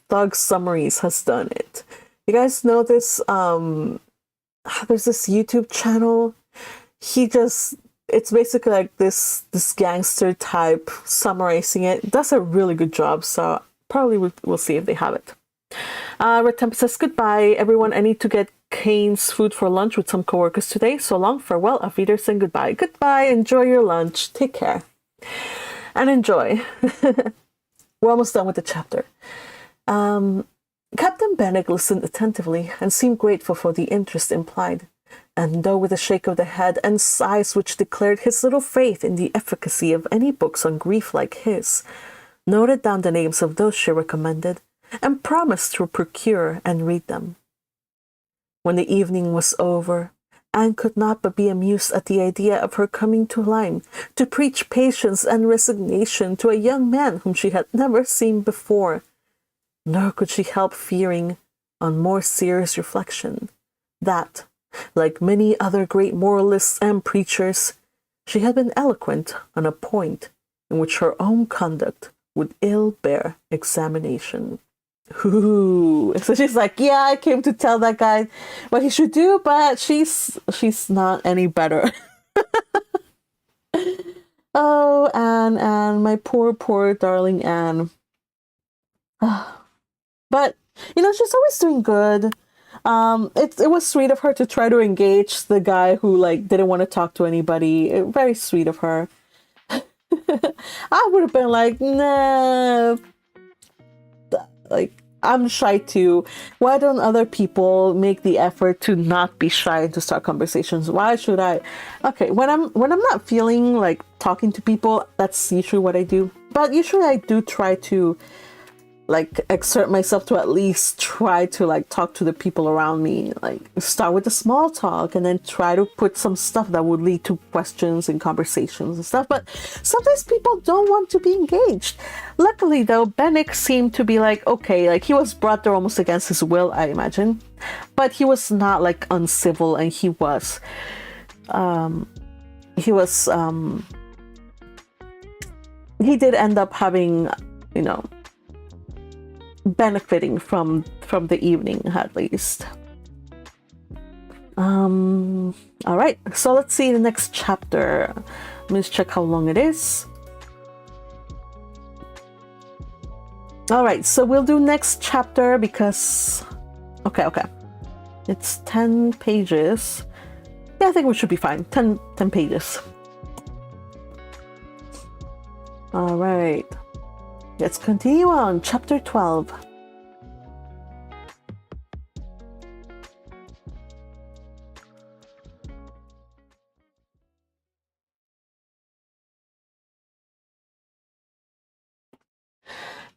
Thug Summaries has done it. You guys know this? There's this YouTube channel. It's basically like this gangster type summarizing it. Does a really good job. So probably we'll see if they have it. Red Tempest says, goodbye, everyone. I need to get Kane's food for lunch with some coworkers today. So long, farewell, auf Wiedersehen, goodbye. Goodbye, enjoy your lunch. Take care. And enjoy. We're almost done with the chapter. God, Captain Benwick listened attentively and seemed grateful for the interest implied, and though with a shake of the head and sighs which declared his little faith in the efficacy of any books on grief like his, noted down the names of those she recommended, and promised to procure and read them. When the evening was over, Anne could not but be amused at the idea of her coming to Lyme to preach patience and resignation to a young man whom she had never seen before, nor could she help fearing, on more serious reflection, that, like many other great moralists and preachers, she had been eloquent on a point in which her own conduct would ill bear examination. Ooh. So she's like, yeah, I came to tell that guy what he should do, but she's not any better. Oh, Anne, my poor darling Anne. But, she's always doing good. It was sweet of her to try to engage the guy who, didn't want to talk to anybody. Very sweet of her. I would have been like, nah. I'm shy too. Why don't other people make the effort to not be shy and to start conversations? Why should I? Okay, when I'm not feeling like talking to people, that's usually what I do. But usually I do try to exert myself to at least try to talk to the people around me, start with the small talk and then try to put some stuff that would lead to questions and conversations and stuff. But sometimes people don't want to be engaged. Luckily though, Benwick seemed to be okay, he was brought there almost against his will, I imagine, but he was not uncivil, and he did end up having, benefiting from the evening at least. All right, so let's see the next chapter. Let me just check how long it is. All right, so we'll do next chapter because okay, it's 10 pages. Yeah, I think we should be fine. 10 pages. All right. Let's continue on, chapter 12.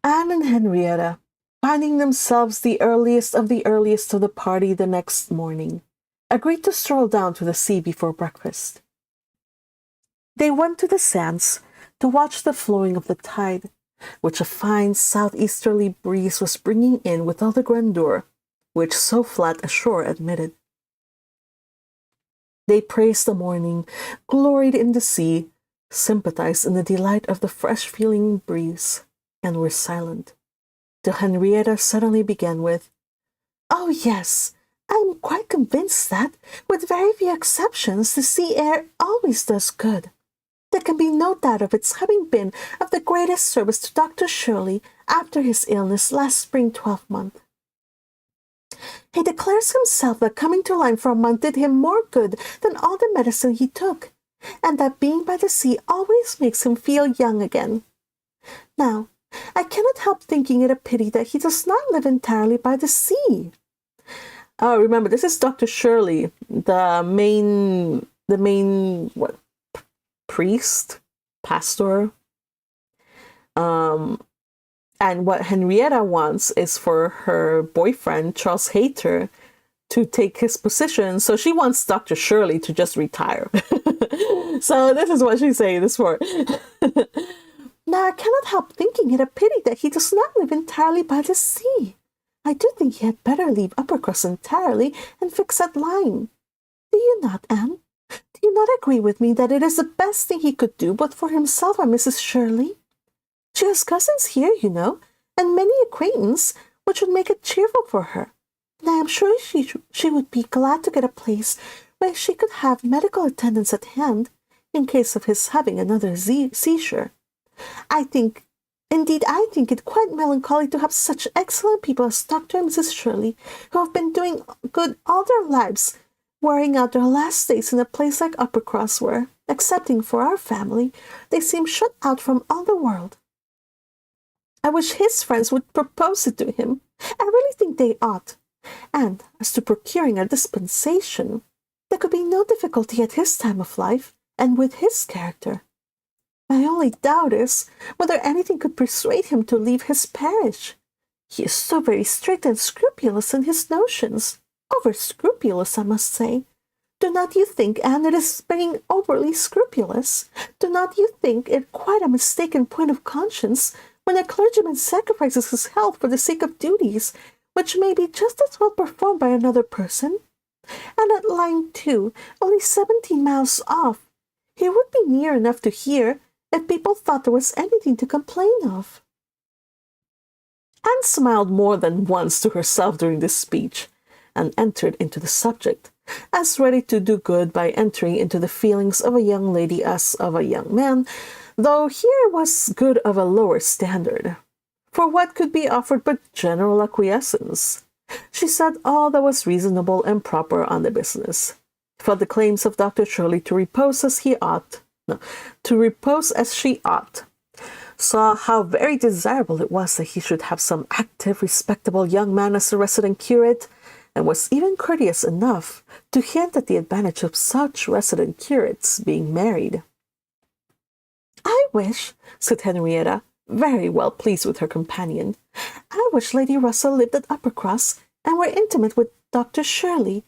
Anne and Henrietta, finding themselves the earliest of the party the next morning, agreed to stroll down to the sea before breakfast. They went to the sands to watch the flowing of the tide, which a fine southeasterly breeze was bringing in with all the grandeur which so flat a shore admitted. They praised the morning, gloried in the sea, sympathized in the delight of the fresh-feeling breeze, and were silent, till Henrietta suddenly began with, "Oh, yes, I am quite convinced that, with very few exceptions, the sea air always does good. There can be no doubt of its having been of the greatest service to Dr. Shirley after his illness last spring 12-month. He declares himself that coming to Lyme for a month did him more good than all the medicine he took, and that being by the sea always makes him feel young again. Now, I cannot help thinking it a pity that he does not live entirely by the sea." Oh, remember, this is Dr. Shirley, the main priest, pastor. And what Henrietta wants is for her boyfriend, Charles Hayter, to take his position. So she wants Dr. Shirley to just retire. So this is what she's saying this for. "Now I cannot help thinking it a pity that he does not live entirely by the sea. I do think he had better leave Uppercross entirely and fix at Lyme. Do you not, Anne? Do you not agree with me that it is the best thing he could do both for himself and Mrs. Shirley? She has cousins here, and many acquaintance, which would make it cheerful for her. And I am sure she would be glad to get a place where she could have medical attendance at hand, in case of his having another seizure. I think it quite melancholy to have such excellent people as Dr. and Mrs. Shirley, who have been doing good all their lives, wearing out their last days in a place like Uppercross where, excepting for our family, they seem shut out from all the world. I wish his friends would propose it to him, I really think they ought. And as to procuring a dispensation, there could be no difficulty at his time of life, and with his character. My only doubt is whether anything could persuade him to leave his parish. He is so very strict and scrupulous in his notions. Over scrupulous, I must say. Do not you think, Anne, it is being overly scrupulous? Do not you think it quite a mistaken point of conscience when a clergyman sacrifices his health for the sake of duties which may be just as well performed by another person? And at Lyme, too, only 17 miles off. He would be near enough to hear if people thought there was anything to complain of. Anne smiled more than once to herself during this speech, and entered into the subject, as ready to do good by entering into the feelings of a young lady as of a young man, though here was good of a lower standard. For what could be offered but general acquiescence? She said all that was reasonable and proper on the business, felt the claims of Dr. Shirley to repose as she ought, saw how very desirable it was that he should have some active, respectable young man as a resident curate, and was even courteous enough to hint at the advantage of such resident curates being married. "I wish," said Henrietta, very well pleased with her companion, "I wish Lady Russell lived at Uppercross, and were intimate with Dr. Shirley.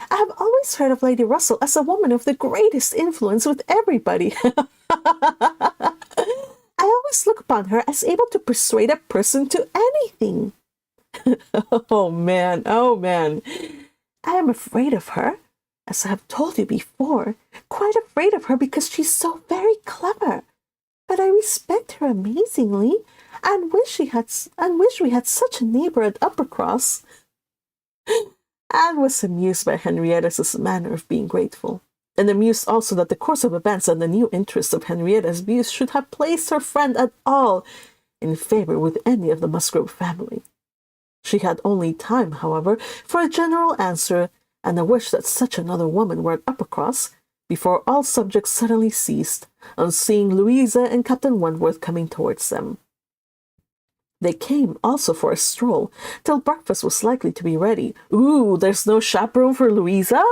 I have always heard of Lady Russell as a woman of the greatest influence with everybody. I always look upon her as able to persuade a person to anything." Oh man, oh man. "I am afraid of her, as I have told you before, quite afraid of her because she's so very clever. But I respect her amazingly, and wish we had such a neighbor at Uppercross." Anne was amused by Henrietta's manner of being grateful, and amused also that the course of events and the new interest of Henrietta's views should have placed her friend at all in favor with any of the Musgrove family. She had only time, however, for a general answer and a wish that such another woman were at Uppercross, before all subjects suddenly ceased on seeing Louisa and Captain Wentworth coming towards them. They came also for a stroll, till breakfast was likely to be ready. "Ooh, there's no chaperone for Louisa?"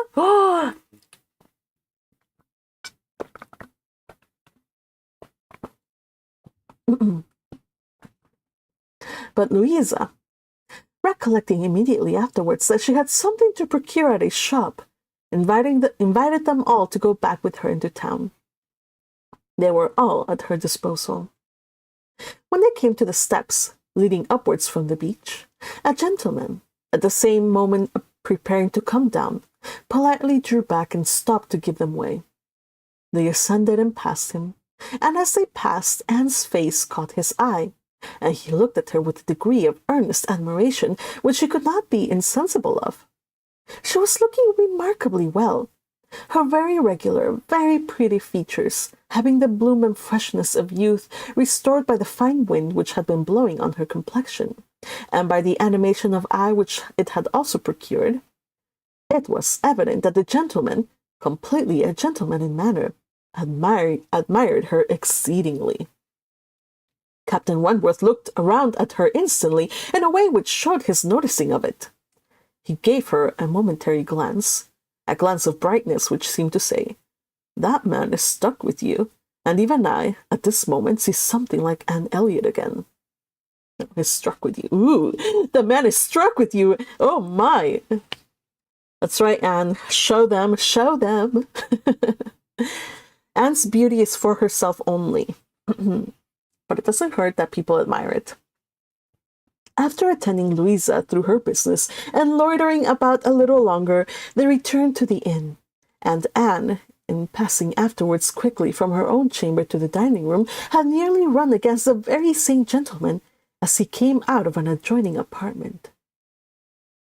But Louisa, recollecting immediately afterwards that she had something to procure at a shop, invited them all to go back with her into town. They were all at her disposal. When they came to the steps leading upwards from the beach, a gentleman, at the same moment preparing to come down, politely drew back and stopped to give them way. They ascended and passed him, and as they passed, Anne's face caught his eye, and he looked at her with a degree of earnest admiration which she could not be insensible of. She was looking remarkably well, her very regular, very pretty features having the bloom and freshness of youth restored by the fine wind which had been blowing on her complexion, and by the animation of eye which it had also procured. It was evident that the gentleman, completely a gentleman in manner, admired her exceedingly. Captain Wentworth looked around at her instantly in a way which showed his noticing of it. He gave her a momentary glance, a glance of brightness which seemed to say, "That man is struck with you, and even I, at this moment, see something like Anne Elliot again." "Is struck with you. Ooh, the man is struck with you. Oh my." "That's right, Anne. Show them, show them." Anne's beauty is for herself only, but it doesn't hurt that people admire it. After attending Louisa through her business and loitering about a little longer, they returned to the inn, and Anne, in passing afterwards quickly from her own chamber to the dining-room, had nearly run against the very same gentleman as he came out of an adjoining apartment.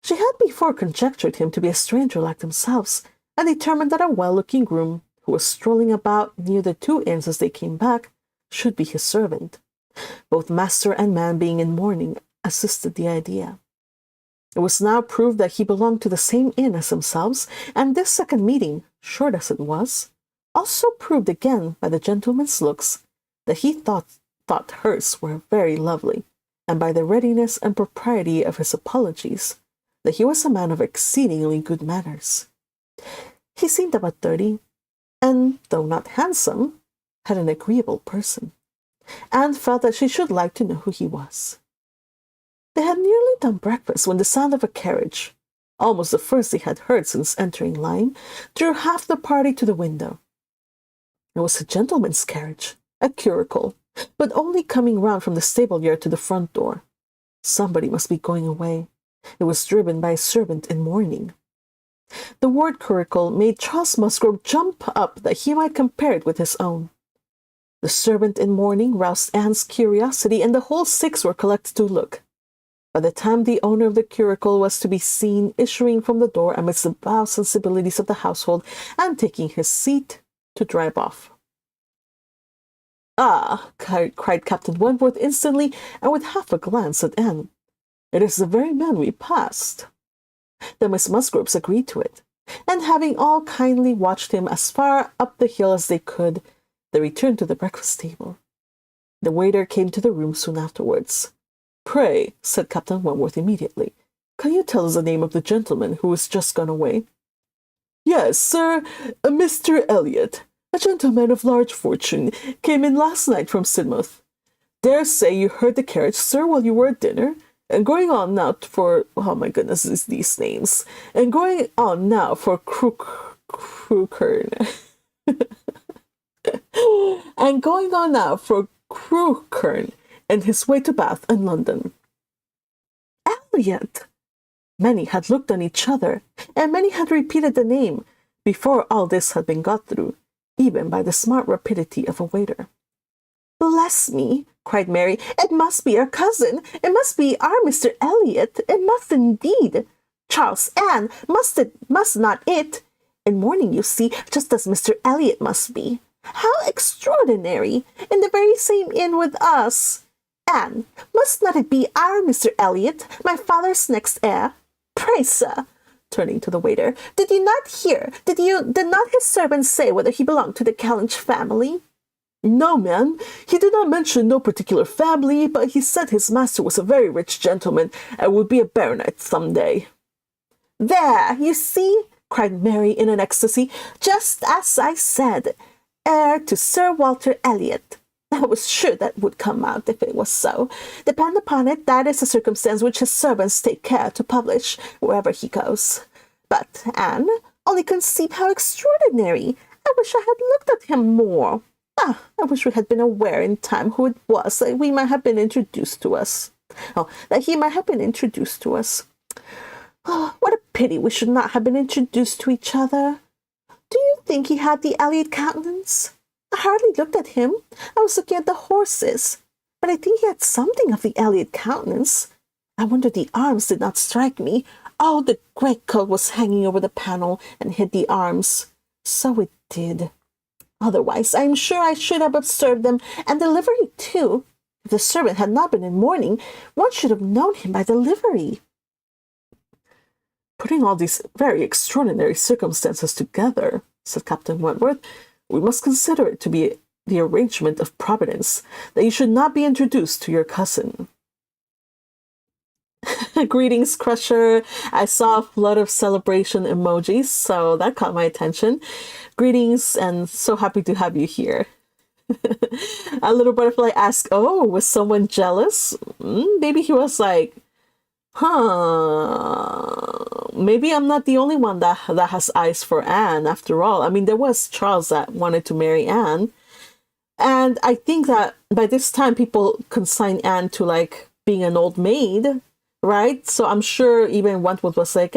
She had before conjectured him to be a stranger like themselves, and determined that a well-looking groom, who was strolling about near the two inns as they came back, should be his servant. Both master and man being in mourning assisted the idea. It was now proved that he belonged to the same inn as themselves, and this second meeting, short as it was, also proved again by the gentleman's looks that he thought hers were very lovely, and by the readiness and propriety of his apologies, that he was a man of exceedingly good manners. He seemed about 30, and, though not handsome, had an agreeable person, and felt that she should like to know who he was. They had nearly done breakfast when the sound of a carriage, almost the first they had heard since entering Lyme, drew half the party to the window. It was a gentleman's carriage, a curricle, but only coming round from the stable-yard to the front door. Somebody must be going away. It was driven by a servant in mourning. The word curricle made Charles Musgrove jump up that he might compare it with his own. The servant in mourning roused Anne's curiosity, and the whole six were collected to look. By the time the owner of the curricle was to be seen issuing from the door amidst the bows and civilities of the household, and taking his seat to drive off. "Ah!" cried Captain Wentworth instantly, and with half a glance at Anne. "It is the very man we passed." The Miss Musgroves agreed to it, and having all kindly watched him as far up the hill as they could, they returned to the breakfast table. The waiter came to the room soon afterwards. "Pray," said Captain Wentworth immediately, "can you tell us the name of the gentleman who is just gone away?" "Yes, sir, Mr. Elliot, a gentleman of large fortune, came in last night from Sidmouth. Dare say you heard the carriage, sir, while you were at dinner, and going on now for, oh my goodness, is these names, and going on now for Crookern, and going on now for Crookern, and his way to Bath and London." Elliot! Many had looked on each other, and many had repeated the name, before all this had been got through, even by the smart rapidity of a waiter. "Bless me!" cried Mary. "It must be our cousin. It must be our Mr. Elliot. It must indeed. Charles, Anne, must not it? In mourning, you see, just as Mr. Elliot must be. How extraordinary! In the very same inn with us. Anne, must not it be our Mr. Elliot, my father's next heir? Pray, sir," turning to the waiter, "did you not hear? Did not his servant say whether he belonged to the Kellynch family?" "No, ma'am. He did not mention no particular family, but he said his master was a very rich gentleman, and would be a baronet some day." "There, you see," cried Mary in an ecstasy, "just as I said, heir to Sir Walter Elliot. I was sure that would come out if it was so. Depend upon it, that is a circumstance which his servants take care to publish wherever he goes. But, Anne, only conceive how extraordinary! I wish I had looked at him more. Ah, I wish we had been aware in time who it was, that we might have been introduced to us. Oh, that he might have been introduced to us. Oh, what a pity we should not have been introduced to each other. Do you think he had the Elliot countenance? I hardly looked at him. I was looking at the horses. But I think he had something of the Elliot countenance. I wonder the arms did not strike me. Oh, the greatcoat was hanging over the panel and hid the arms. So it did. Otherwise, I am sure I should have observed them, and the livery too. If the servant had not been in mourning, one should have known him by the livery." "Putting all these very extraordinary circumstances together," said Captain Wentworth, "we must consider it to be the arrangement of Providence that you should not be introduced to your cousin." Greetings, Crusher. I saw a flood of celebration emojis, so that caught my attention. Greetings, and so happy to have you here. A little butterfly asked, "Oh, was someone jealous?" Maybe he was like, maybe I'm not the only one that has eyes for Anne, after all. I mean, there was Charles that wanted to marry Anne. And I think that by this time, people consign Anne to, like, being an old maid, right? So I'm sure even Wentworth was like,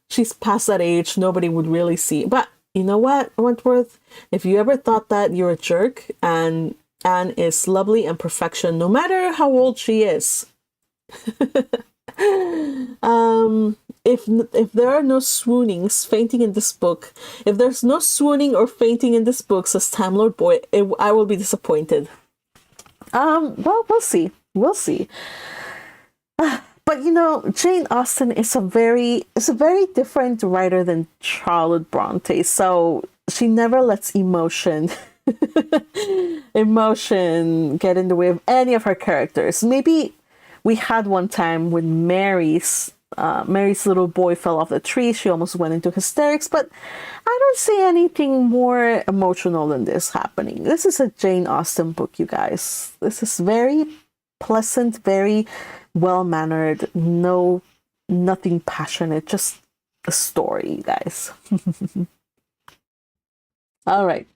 she's past that age. Nobody would really see. But you know what, Wentworth? If you ever thought that, you're a jerk. And Anne is lovely and perfection, no matter how old she is. If there are no swoonings, fainting in this book, if there's no swooning or fainting in this book, says Time Lord Boy, I will be disappointed. Well, we'll see. We'll see. But you know, Jane Austen is a very different writer than Charlotte Bronte. So she never lets emotion get in the way of any of her characters. Maybe We had one time when Mary's little boy fell off the tree. She almost went into hysterics, but I don't see anything more emotional than this happening. This is a Jane Austen book, you guys. This is very pleasant, very well-mannered, nothing passionate, just a story, you guys. All right.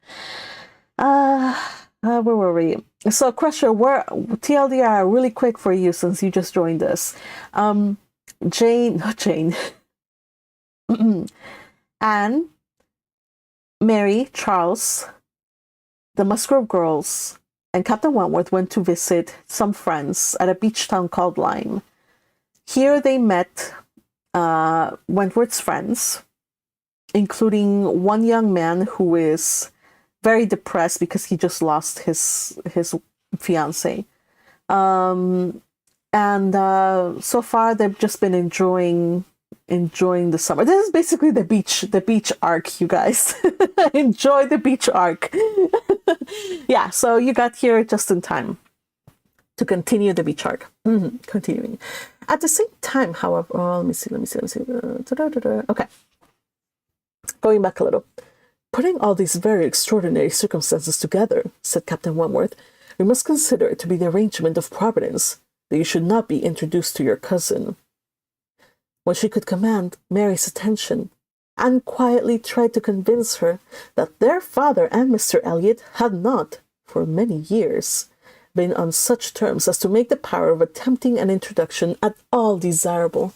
Where were we? So, Crusher, TLDR, really quick for you since you just joined us. Jane, Anne, Mary, Charles, the Musgrove girls, and Captain Wentworth went to visit some friends at a beach town called Lyme. Here they met Wentworth's friends, including one young man who is very depressed because he just lost his fiance. And so far they've just been enjoying the summer. This is basically the beach arc, you guys. Enjoy the beach arc. Yeah, so you got here just in time to continue the beach arc. Continuing. At the same time, however, let me see. Okay. Going back a little. Putting all these very extraordinary circumstances together, said Captain Wentworth, we must consider it to be the arrangement of Providence that you should not be introduced to your cousin. When she could command Mary's attention, Anne quietly tried to convince her that their father and Mr. Elliot had not, for many years, been on such terms as to make the power of attempting an introduction at all desirable.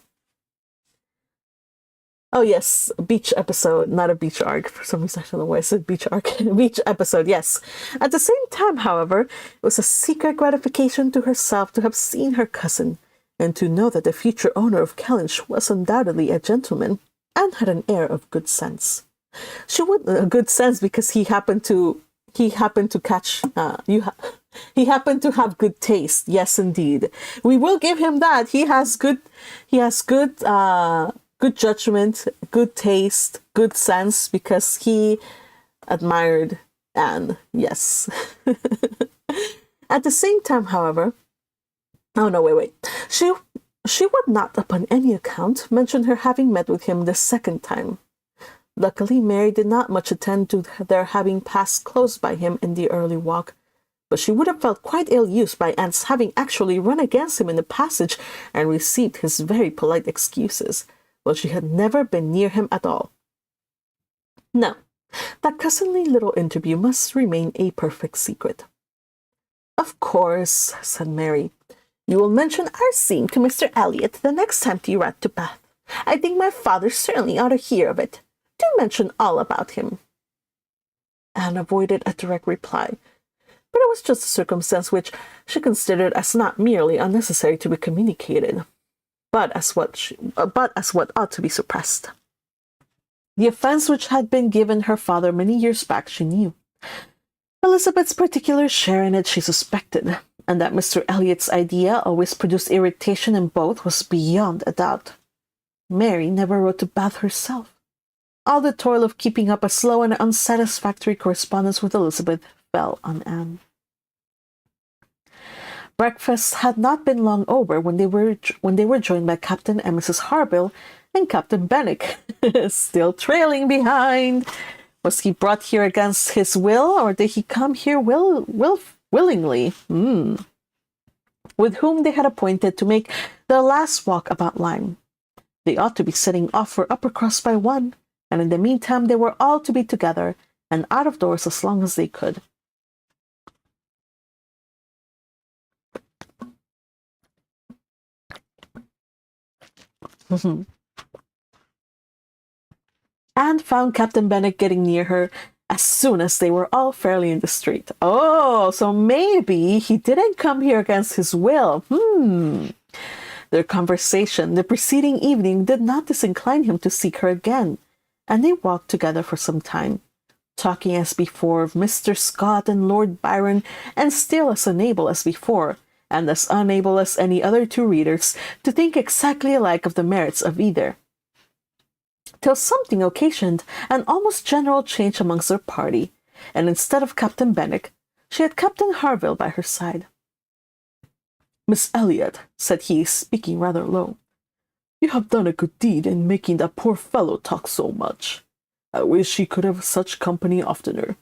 Oh yes, beach episode, not a beach arc. For some reason, I don't know why I said beach arc. Beach episode, yes. At the same time, however, it was a secret gratification to herself to have seen her cousin, and to know that the future owner of Kellynch was undoubtedly a gentleman, and had an air of good sense. She would good sense because he happened to catch he happened to have good taste. Yes, indeed, we will give him that. He has good judgment, good taste, good sense, because he admired Anne. Yes. At the same time, however, oh no, wait. She would not, upon any account, mention her having met with him the second time. Luckily, Mary did not much attend to their having passed close by him in the early walk, but she would have felt quite ill-used by Anne's having actually run against him in the passage and received his very polite excuses, while she had never been near him at all. No, that cousinly little interview must remain a perfect secret. Of course, said Mary, you will mention our seeing to Mr. Elliot the next time you ride to Bath. I think my father certainly ought to hear of it. Do mention all about him. Anne avoided a direct reply, but it was just a circumstance which she considered as not merely unnecessary to be communicated, but as what ought to be suppressed. The offense which had been given her father many years back she knew. Elizabeth's particular share in it she suspected, and that Mr. Elliot's idea always produced irritation in both was beyond a doubt. Mary never wrote to Bath herself. All the toil of keeping up a slow and unsatisfactory correspondence with Elizabeth fell on Anne. Breakfast had not been long over when they were joined by Captain and Mrs. Harville and Captain Benwick, still trailing behind. Was he brought here against his will, or did he come here willingly? With whom they had appointed to make their last walk about Lyme. They ought to be setting off for Uppercross by 1, and in the meantime they were all to be together and out of doors as long as they could. Anne found Captain Benwick getting near her as soon as they were all fairly in the street. Oh, so maybe he didn't come here against his will. Their conversation the preceding evening did not disincline him to seek her again, and they walked together for some time, talking as before of Mr. Scott and Lord Byron, and still as unable as before, and as unable as any other two readers, to think exactly alike of the merits of either, till something occasioned an almost general change amongst their party, and instead of Captain Benwick, she had Captain Harville by her side. "Miss Elliot," said he, speaking rather low, "you have done a good deed in making that poor fellow talk so much. I wish he could have such company oftener.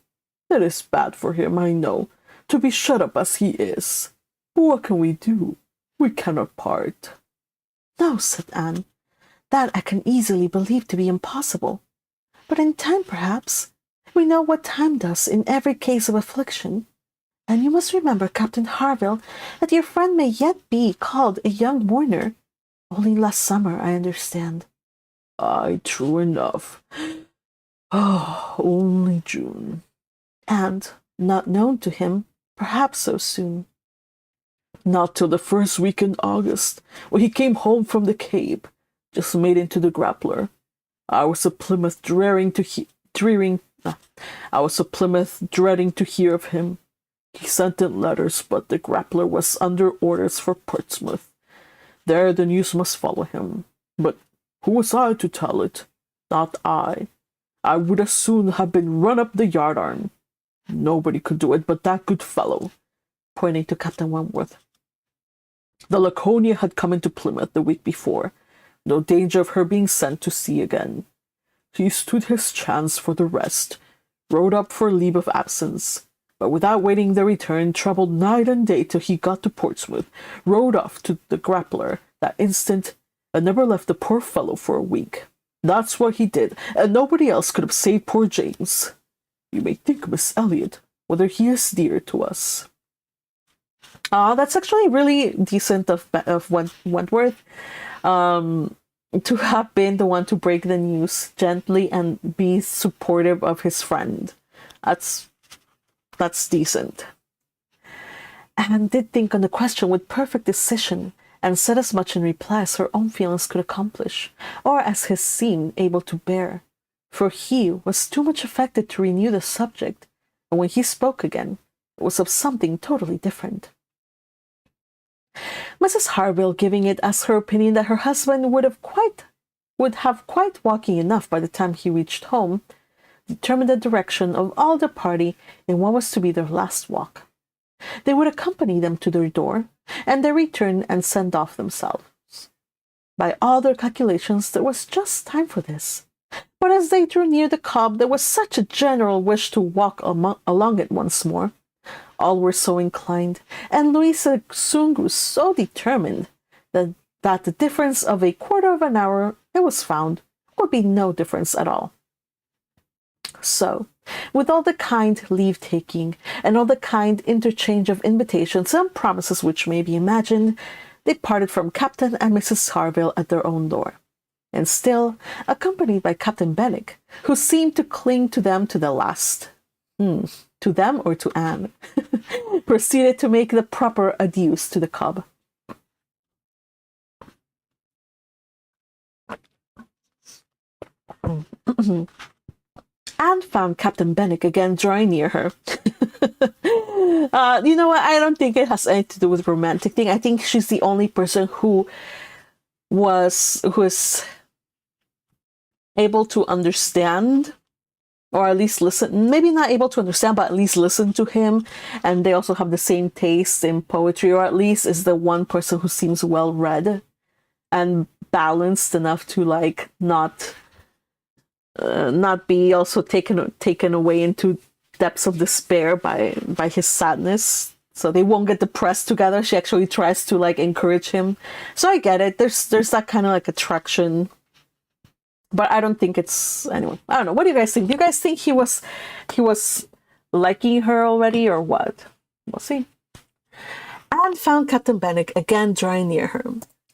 It is bad for him, I know, to be shut up as he is. But what can we do? We cannot part." "No," said Anne, "that I can easily believe to be impossible. But in time, perhaps. We know what time does in every case of affliction. And you must remember, Captain Harville, that your friend may yet be called a young mourner. Only last summer, I understand." "Aye, true enough. Oh, only June." "And not known to him, perhaps, so soon." "Not till the first week in August, when he came home from the Cape, just made into the Grappler. I was at Plymouth dreading to hear of him. He sent in letters, but the Grappler was under orders for Portsmouth. There the news must follow him. But who was I to tell it? Not I. I would as soon have been run up the yardarm. Nobody could do it but that good fellow," pointing to Captain Wentworth. "The Laconia had come into Plymouth the week before. No danger of her being sent to sea again. He stood his chance for the rest, wrote up for leave of absence, but without waiting their return, travelled night and day till he got to Portsmouth, rowed off to the Grappler that instant, and never left the poor fellow for a week. That's what he did, and nobody else could have saved poor James. You may think, Miss Elliot, whether he is dear to us." That's actually really decent of Wentworth. To have been the one to break the news gently and be supportive of his friend. That's decent. Anne did think on the question with perfect decision, and said as much in reply as her own feelings could accomplish, or as his seemed able to bear, for he was too much affected to renew the subject, and when he spoke again, it was of something totally different. Mrs. Harville, giving it as her opinion that her husband would have quite walking enough by the time he reached home, determined the direction of all the party in what was to be their last walk. They would accompany them to their door, and they return and send off themselves. By all their calculations, there was just time for this. But as they drew near the Cobb, there was such a general wish to walk along it once more. All were so inclined, and Louisa soon grew so determined that the difference of a quarter of an hour, it was found, would be no difference at all. So, with all the kind leave-taking, and all the kind interchange of invitations and promises which may be imagined, they parted from Captain and Mrs. Harville at their own door, and still accompanied by Captain Benwick, who seemed to cling to them to the last. To them or to Anne, proceeded to make the proper adieus to the Cobb. Anne found Captain Benwick again drawing near her. You know what? I don't think it has anything to do with romantic thing. I think she's the only person who is able to understand, or at least listen, maybe not able to understand, but at least listen to him. And they also have the same taste in poetry, or at least is the one person who seems well read and balanced enough to like not be also taken away into depths of despair by his sadness. So they won't get depressed together. She actually tries to like encourage him. So I get it. There's that kind of like attraction. But I don't think it's, anyway, I don't know. What do you guys think? Do you guys think he was liking her already, or what? We'll see. Anne found Captain Benwick again drawing near her.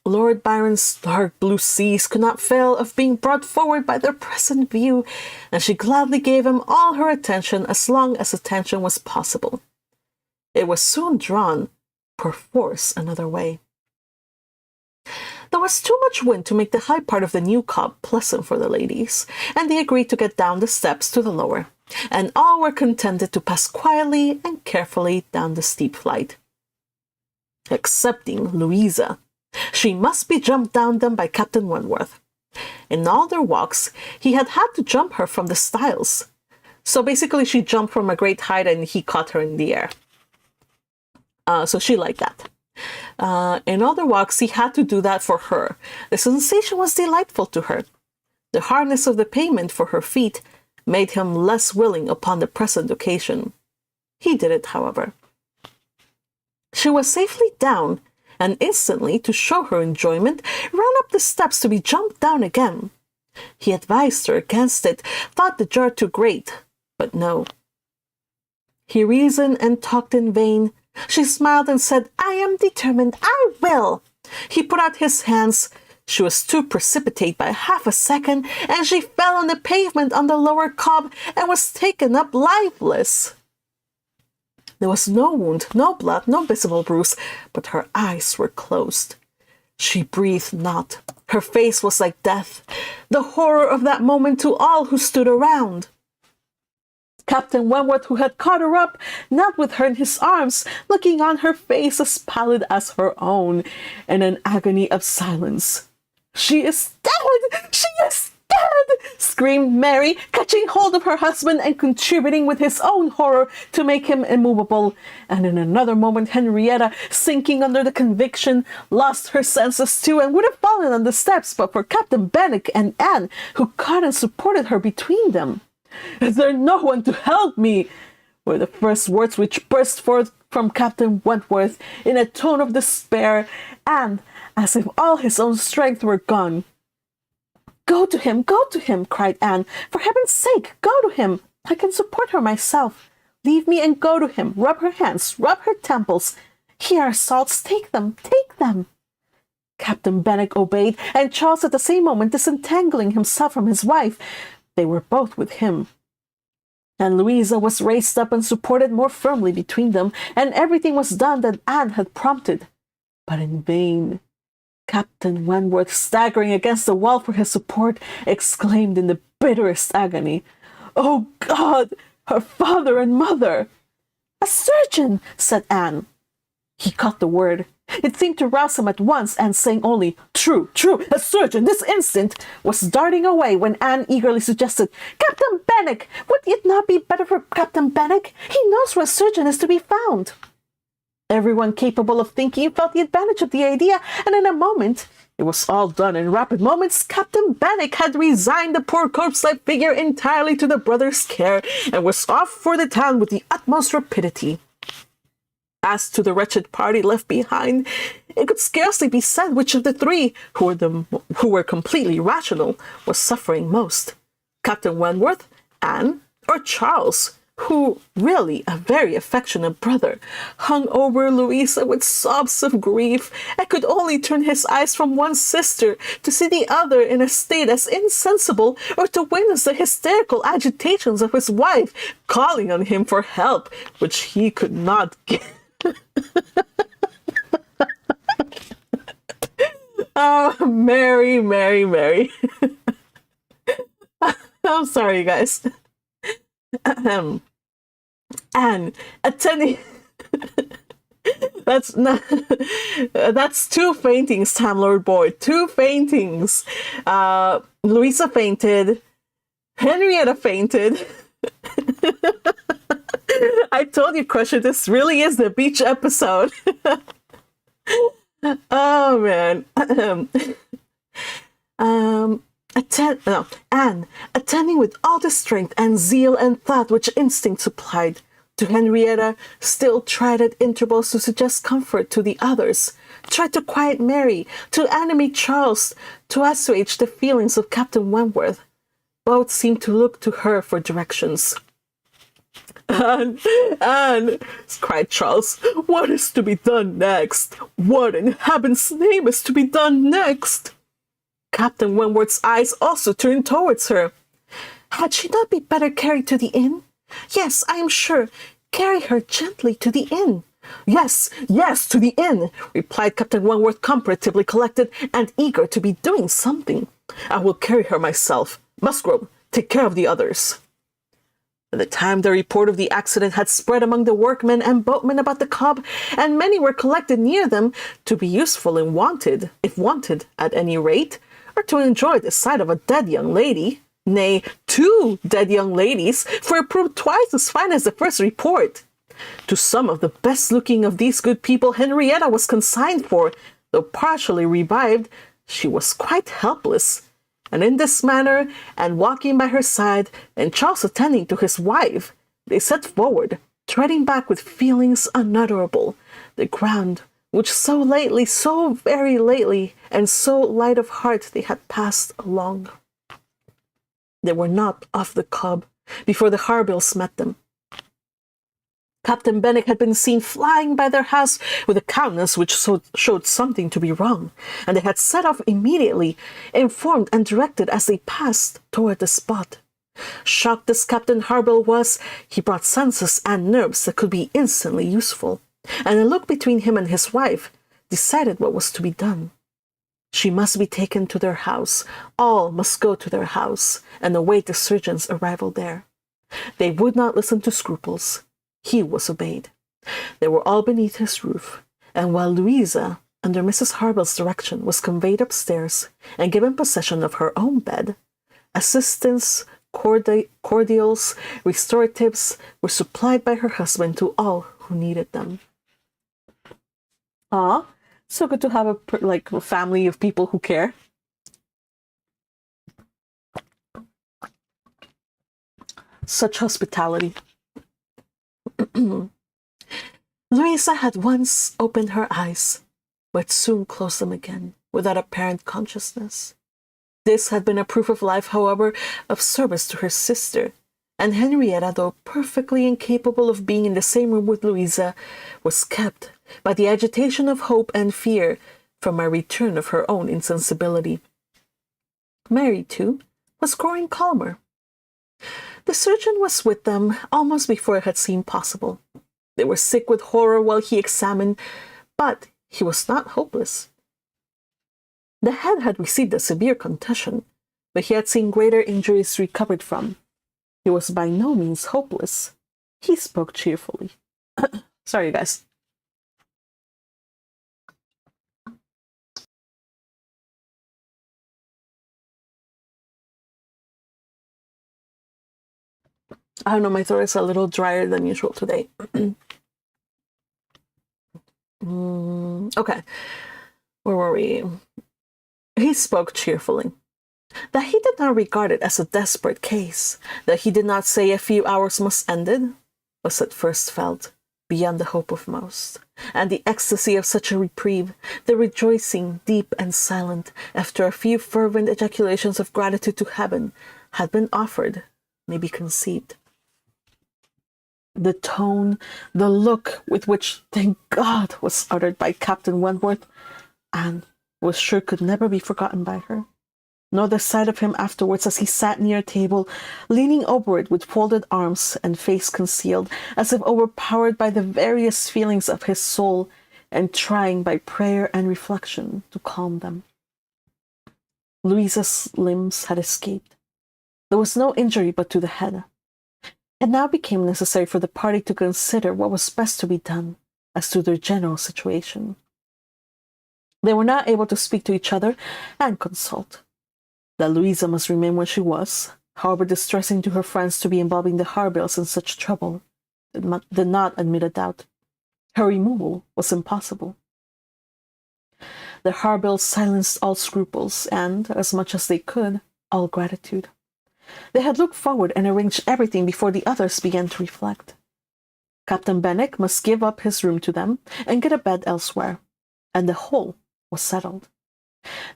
Lord Byron's dark blue seas could not fail of being brought forward by their present view, and she gladly gave him all her attention as long as attention was possible. It was soon drawn, perforce, another way. There was too much wind to make the high part of the new Cobb pleasant for the ladies, and they agreed to get down the steps to the lower, and all were contented to pass quietly and carefully down the steep flight. Excepting Louisa. She must be jumped down them by Captain Wentworth. In all their walks, he had to jump her from the stiles. So basically she jumped from a great height and he caught her in the air. So she liked that. In other walks, he had to do that for her. The sensation was delightful to her. The hardness of the pavement for her feet made him less willing upon the present occasion. He did it, however. She was safely down, and instantly, to show her enjoyment, ran up the steps to be jumped down again. He advised her against it, thought the jar too great, but no. He reasoned and talked in vain. She smiled and said, "I am determined, I will." He put out his hands. She was too precipitate by half a second, and she fell on the pavement on the lower cob and was taken up lifeless. There was no wound, no blood, no visible bruise, but her eyes were closed. She breathed not. Her face was like death, the horror of that moment to all who stood around. Captain Wentworth, who had caught her up, knelt with her in his arms, looking on her face as pallid as her own, in an agony of silence. "She is dead! She is dead!" screamed Mary, catching hold of her husband and contributing with his own horror to make him immovable. And in another moment Henrietta, sinking under the conviction, lost her senses too, and would have fallen on the steps but for Captain Benwick and Anne, who caught and supported her between them. "Is there no one to help me?" were the first words which burst forth from Captain Wentworth in a tone of despair, and as if all his own strength were gone. Go to him, cried Anne. "For heaven's sake, go to him. I can support her myself. Leave me and go to him. Rub her hands, rub her temples. Here are salts, take them, take them." Captain Benwick obeyed, and Charles at the same moment disentangling himself from his wife. They were both with him. And Louisa was raised up and supported more firmly between them, and everything was done that Anne had prompted. But in vain. Captain Wentworth, staggering against the wall for his support, exclaimed in the bitterest agony, "Oh God, her father and mother!" "A surgeon!" said Anne. He caught the word. It seemed to rouse him at once, and saying only, "True, true, a surgeon, this instant," was darting away when Anne eagerly suggested, "Captain Benwick! Would it not be better for Captain Benwick? He knows where a surgeon is to be found." Everyone capable of thinking felt the advantage of the idea, and in a moment, it was all done in rapid moments, Captain Benwick had resigned the poor corpse-like figure entirely to the brothers' care, and was off for the town with the utmost rapidity. As to the wretched party left behind, it could scarcely be said which of the three, who were completely rational, was suffering most. Captain Wentworth, Anne, or Charles, who, really a very affectionate brother, hung over Louisa with sobs of grief, and could only turn his eyes from one sister to see the other in a state as insensible, or to witness the hysterical agitations of his wife, calling on him for help, which he could not give. Oh, Mary, Mary, Mary. I'm sorry, you guys. And attending. That's two faintings, Time Lord Boyd. Two faintings. Louisa fainted. Henrietta fainted. I told you, Crusher, this really is the beach episode. Oh, man. Anne, attending with all the strength and zeal and thought which instinct supplied, to Henrietta, still tried at intervals to suggest comfort to the others, tried to quiet Mary, to animate Charles, to assuage the feelings of Captain Wentworth. Both seemed to look to her for directions. "Anne, Anne," cried Charles, "what is to be done next? What in heaven's name is to be done next?" Captain Wentworth's eyes also turned towards her. "Had she not be better carried to the inn?" "Yes, I am sure. Carry her gently to the inn." "Yes, yes, to the inn," replied Captain Wentworth, comparatively collected and eager to be doing something. "I will carry her myself. Musgrove, take care of the others." By the time the report of the accident had spread among the workmen and boatmen about the cob, and many were collected near them, to be useful and wanted, if wanted, at any rate, or to enjoy the sight of a dead young lady, nay, 2 dead young ladies, for it proved twice as fine as the first report. To some of the best looking of these good people Henrietta was consigned for, though partially revived, she was quite helpless. And in this manner, and walking by her side, and Charles attending to his wife, they set forward, treading back with feelings unutterable, the ground which so lately, so very lately, and so light of heart they had passed along. They were not off the Cobb before the Harbills met them. Captain Benwick had been seen flying by their house with a countenance which showed something to be wrong, and they had set off immediately, informed and directed as they passed toward the spot. Shocked as Captain Harbill was, he brought senses and nerves that could be instantly useful, and a look between him and his wife decided what was to be done. She must be taken to their house. All must go to their house, and await the surgeon's arrival there. They would not listen to scruples. He was obeyed. They were all beneath his roof, and while Louisa, under Mrs. Harbill's direction, was conveyed upstairs and given possession of her own bed, assistance, cordials, restoratives were supplied by her husband to all who needed them. Ah, so good to have a family of people who care. Such hospitality. Louisa had once opened her eyes, but soon closed them again, without apparent consciousness. This had been a proof of life, however, of service to her sister, and Henrietta, though perfectly incapable of being in the same room with Louisa, was kept, by the agitation of hope and fear, from a return of her own insensibility. Mary, too, was growing calmer. The surgeon was with them almost before it had seemed possible. They were sick with horror while he examined, but he was not hopeless. The head had received a severe concussion, but he had seen greater injuries recovered from. He was by no means hopeless. He spoke cheerfully. Sorry, guys. I don't know, my throat is a little drier than usual today. Okay, where were we? He spoke cheerfully. That he did not regard it as a desperate case, that he did not say a few hours must end it, was at first felt beyond the hope of most, and the ecstasy of such a reprieve, the rejoicing, deep and silent, after a few fervent ejaculations of gratitude to heaven, had been offered, may be conceived. The tone, the look with which "thank God" was uttered by Captain Wentworth, Anne was sure could never be forgotten by her, nor the sight of him afterwards as he sat near a table, leaning over it with folded arms and face concealed, as if overpowered by the various feelings of his soul, and trying by prayer and reflection to calm them. Louisa's limbs had escaped. There was no injury but to the head. It now became necessary for the party to consider what was best to be done as to their general situation. They were not able to speak to each other and consult. That Louisa must remain where she was, however distressing to her friends to be involving the Harbills in such trouble, did not admit a doubt. Her removal was impossible. The Harbills silenced all scruples and, as much as they could, all gratitude. They had looked forward and arranged everything before the others began to reflect. Captain Benwick must give up his room to them and get a bed elsewhere, and the whole was settled.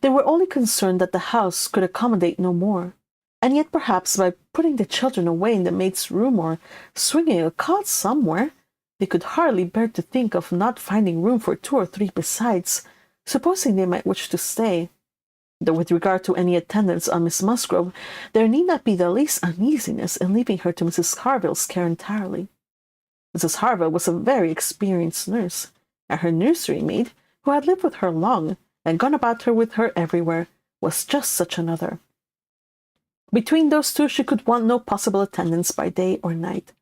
They were only concerned that the house could accommodate no more, and yet perhaps by putting the children away in the maid's room or swinging a cot somewhere, they could hardly bear to think of not finding room for 2 or 3 besides, supposing they might wish to stay. Though with regard to any attendance on Miss Musgrove, there need not be the least uneasiness in leaving her to Mrs. Harville's care entirely. Mrs. Harville was a very experienced nurse, and her nursery maid, who had lived with her long, and gone about her with her everywhere, was just such another. Between those two she could want no possible attendance by day or night,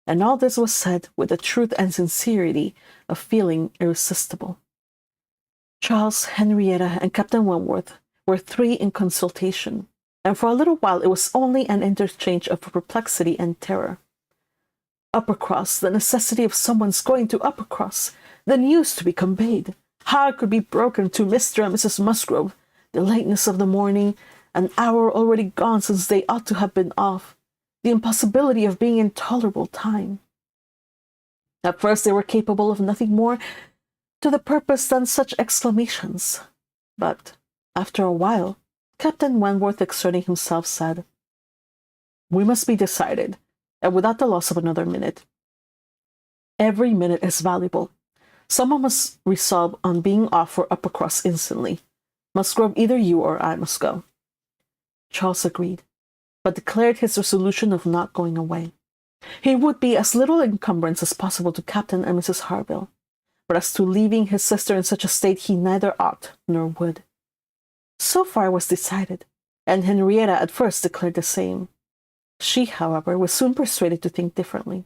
and all this was said with a truth and sincerity of feeling irresistible. Charles, Henrietta, and Captain Wentworth were 3 in consultation, and for a little while it was only an interchange of perplexity and terror. Uppercross, the necessity of someone's going to Uppercross, the news to be conveyed, how it could be broken to Mr. and Mrs. Musgrove, the lateness of the morning, an hour already gone since they ought to have been off, the impossibility of being in tolerable time. At first they were capable of nothing more to the purpose than such exclamations. But after a while, Captain Wentworth, exerting himself, said, "We must be decided, and without the loss of another minute. Every minute is valuable. Someone must resolve on being off for Uppercross instantly. Musgrove, either you or I must go." Charles agreed, but declared his resolution of not going away. He would be as little encumbrance as possible to Captain and Mrs. Harville, but as to leaving his sister in such a state he neither ought nor would. So far was decided, and Henrietta at first declared the same. She, however, was soon persuaded to think differently.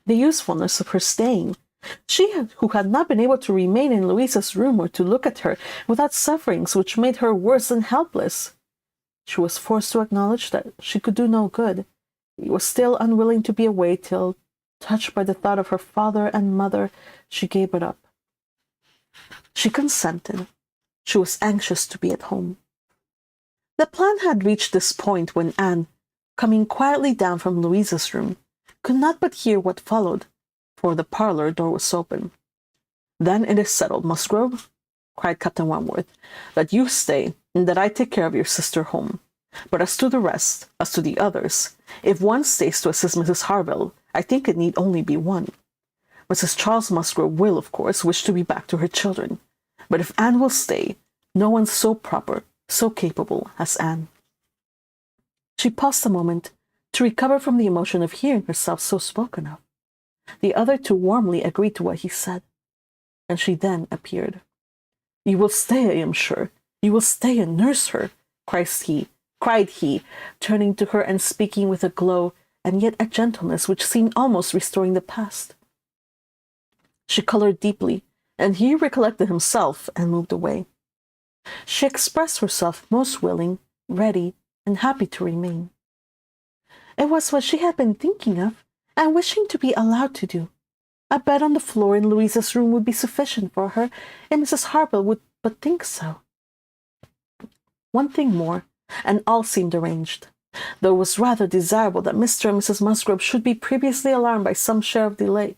The usefulness of her staying, she who had not been able to remain in Louisa's room or to look at her without sufferings which made her worse than helpless. She was forced to acknowledge that she could do no good. She was still unwilling to be away till, touched by the thought of her father and mother, she gave it up. She consented. She was anxious to be at home. The plan had reached this point when Anne, coming quietly down from Louisa's room, could not but hear what followed, for the parlor door was open. "Then it is settled, Musgrove," cried Captain Wentworth, "that you stay, and that I take care of your sister home. But as to the rest, as to the others, if one stays to assist Mrs. Harville, I think it need only be one. Mrs. Charles Musgrove will, of course, wish to be back to her children. But if Anne will stay, no one so proper, so capable as Anne." She paused a moment to recover from the emotion of hearing herself so spoken of. The other two warmly agreed to what he said, and she then appeared. "You will stay, I am sure. You will stay and nurse her," cried he, turning to her and speaking with a glow and yet a gentleness which seemed almost restoring the past. She colored deeply, and he recollected himself and moved away. She expressed herself most willing, ready, and happy to remain. It was what she had been thinking of, and wishing to be allowed to do. A bed on the floor in Louisa's room would be sufficient for her, and Mrs. Harville would but think so. One thing more, and all seemed arranged, though it was rather desirable that Mr. and Mrs. Musgrove should be previously alarmed by some share of delay,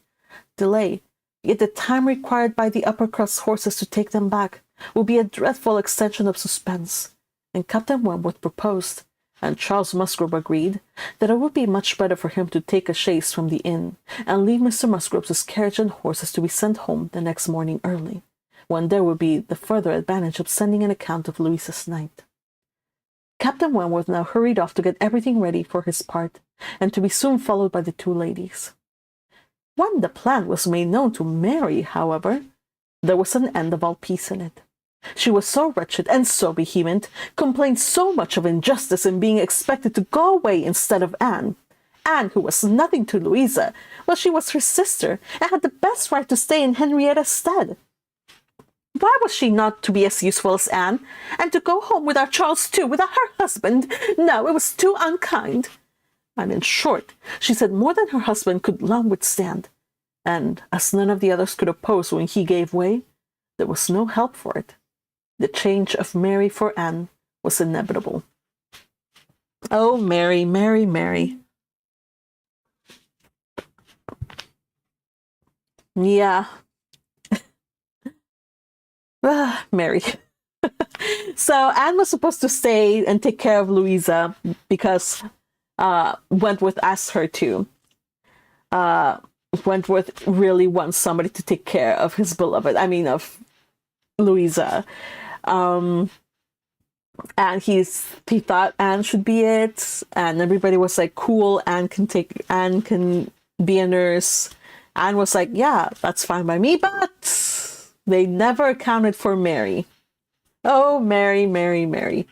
yet the time required by the Uppercross horses to take them back would be a dreadful extension of suspense, and Captain Wentworth proposed, and Charles Musgrove agreed, that it would be much better for him to take a chaise from the inn, and leave Mr. Musgrove's carriage and horses to be sent home the next morning early, when there would be the further advantage of sending an account of Louisa's night. Captain Wentworth now hurried off to get everything ready for his part, and to be soon followed by the two ladies. When the plan was made known to Mary, however, there was an end of all peace in it. She was so wretched and so vehement, complained so much of injustice in being expected to go away instead of Anne, who was nothing to Louisa, while she was her sister, and had the best right to stay in Henrietta's stead. Why was she not to be as useful as Anne, and to go home without Charles too, without her husband? No, it was too unkind. And in short, she said more than her husband could long withstand, and as none of the others could oppose when he gave way, there was no help for it. The change of Mary for Anne was inevitable. Oh, Mary, Mary, Mary. Yeah. Mary. So Anne was supposed to stay and take care of Louisa because Wentworth asked her to. Wentworth really wants somebody to take care of his beloved, of Louisa. And he thought Anne should be it, and everybody was like, cool, Anne can be a nurse. Anne was like, yeah, that's fine by me, but they never accounted for Mary. Oh, Mary, Mary, Mary.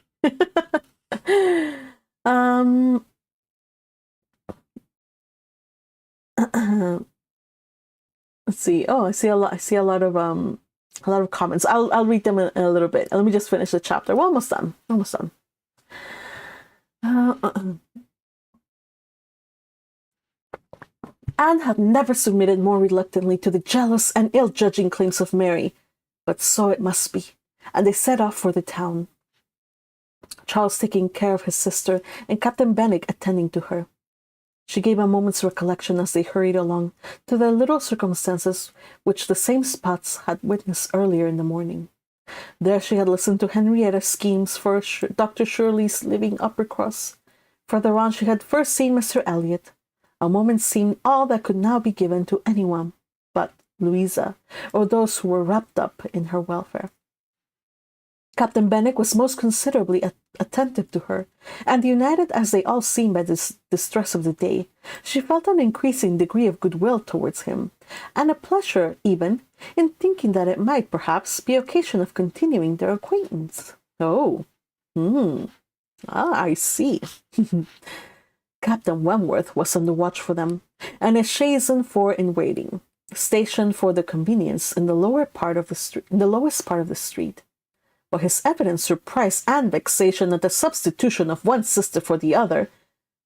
Let's see. Oh, I see a lot of comments. I'll read them in a little bit. Let me just finish the chapter. We're almost done. Anne had never submitted more reluctantly to the jealous and ill-judging claims of Mary, but so it must be, and they set off for the town, Charles taking care of his sister and Captain Benwick attending to her. She gave a moment's recollection as they hurried along to the little circumstances which the same spots had witnessed earlier in the morning. There she had listened to Henrietta's schemes for Dr. Shirley's leaving Uppercross. Further on she had first seen Mr. Elliot. A moment seemed all that could now be given to anyone but Louisa, or those who were wrapped up in her welfare. Captain Benwick was most considerably attentive to her, and united as they all seemed by the distress of the day, she felt an increasing degree of goodwill towards him, and a pleasure, even, in thinking that it might, perhaps, be occasion of continuing their acquaintance. Oh, I see. Captain Wentworth was on the watch for them, and a chaise for in waiting, stationed for their convenience in the lowest part of the street. But his evident surprise and vexation at the substitution of one sister for the other,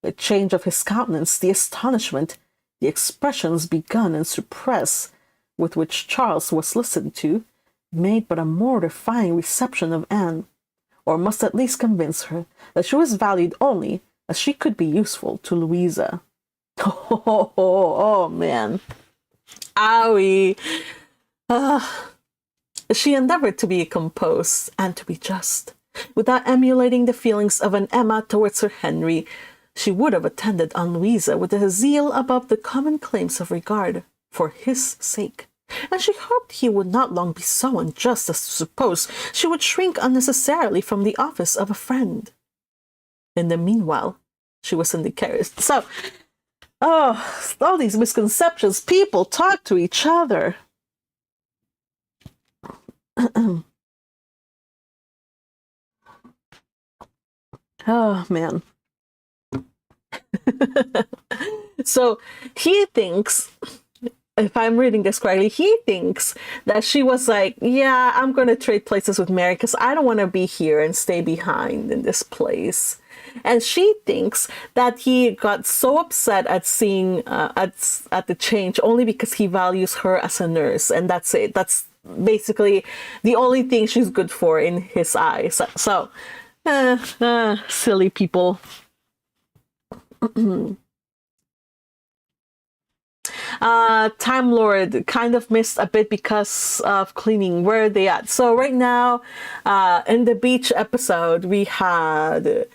the change of his countenance, the astonishment, the expressions begun and suppressed with which Charles was listened to, made but a mortifying reception of Anne, or must at least convince her that she was valued only as she could be useful to Louisa. Oh, man. Owie. She endeavored to be composed and to be just. Without emulating the feelings of an Emma towards her Henry, she would have attended on Louisa with a zeal above the common claims of regard, for his sake, and she hoped he would not long be so unjust as to suppose she would shrink unnecessarily from the office of a friend. In the meanwhile, she was in the carriage. So, all these misconceptions. People talk to each other. Oh, man. So he thinks, if I'm reading this correctly, he thinks that she was like, yeah, I'm going to trade places with Mary because I don't want to be here and stay behind in this place. And she thinks that he got so upset at seeing at the change only because he values her as a nurse, and that's it. That's basically the only thing she's good for in his eyes. So silly people. Time Lord kind of missed a bit because of cleaning. Where are they at? So right now, in the beach episode, we had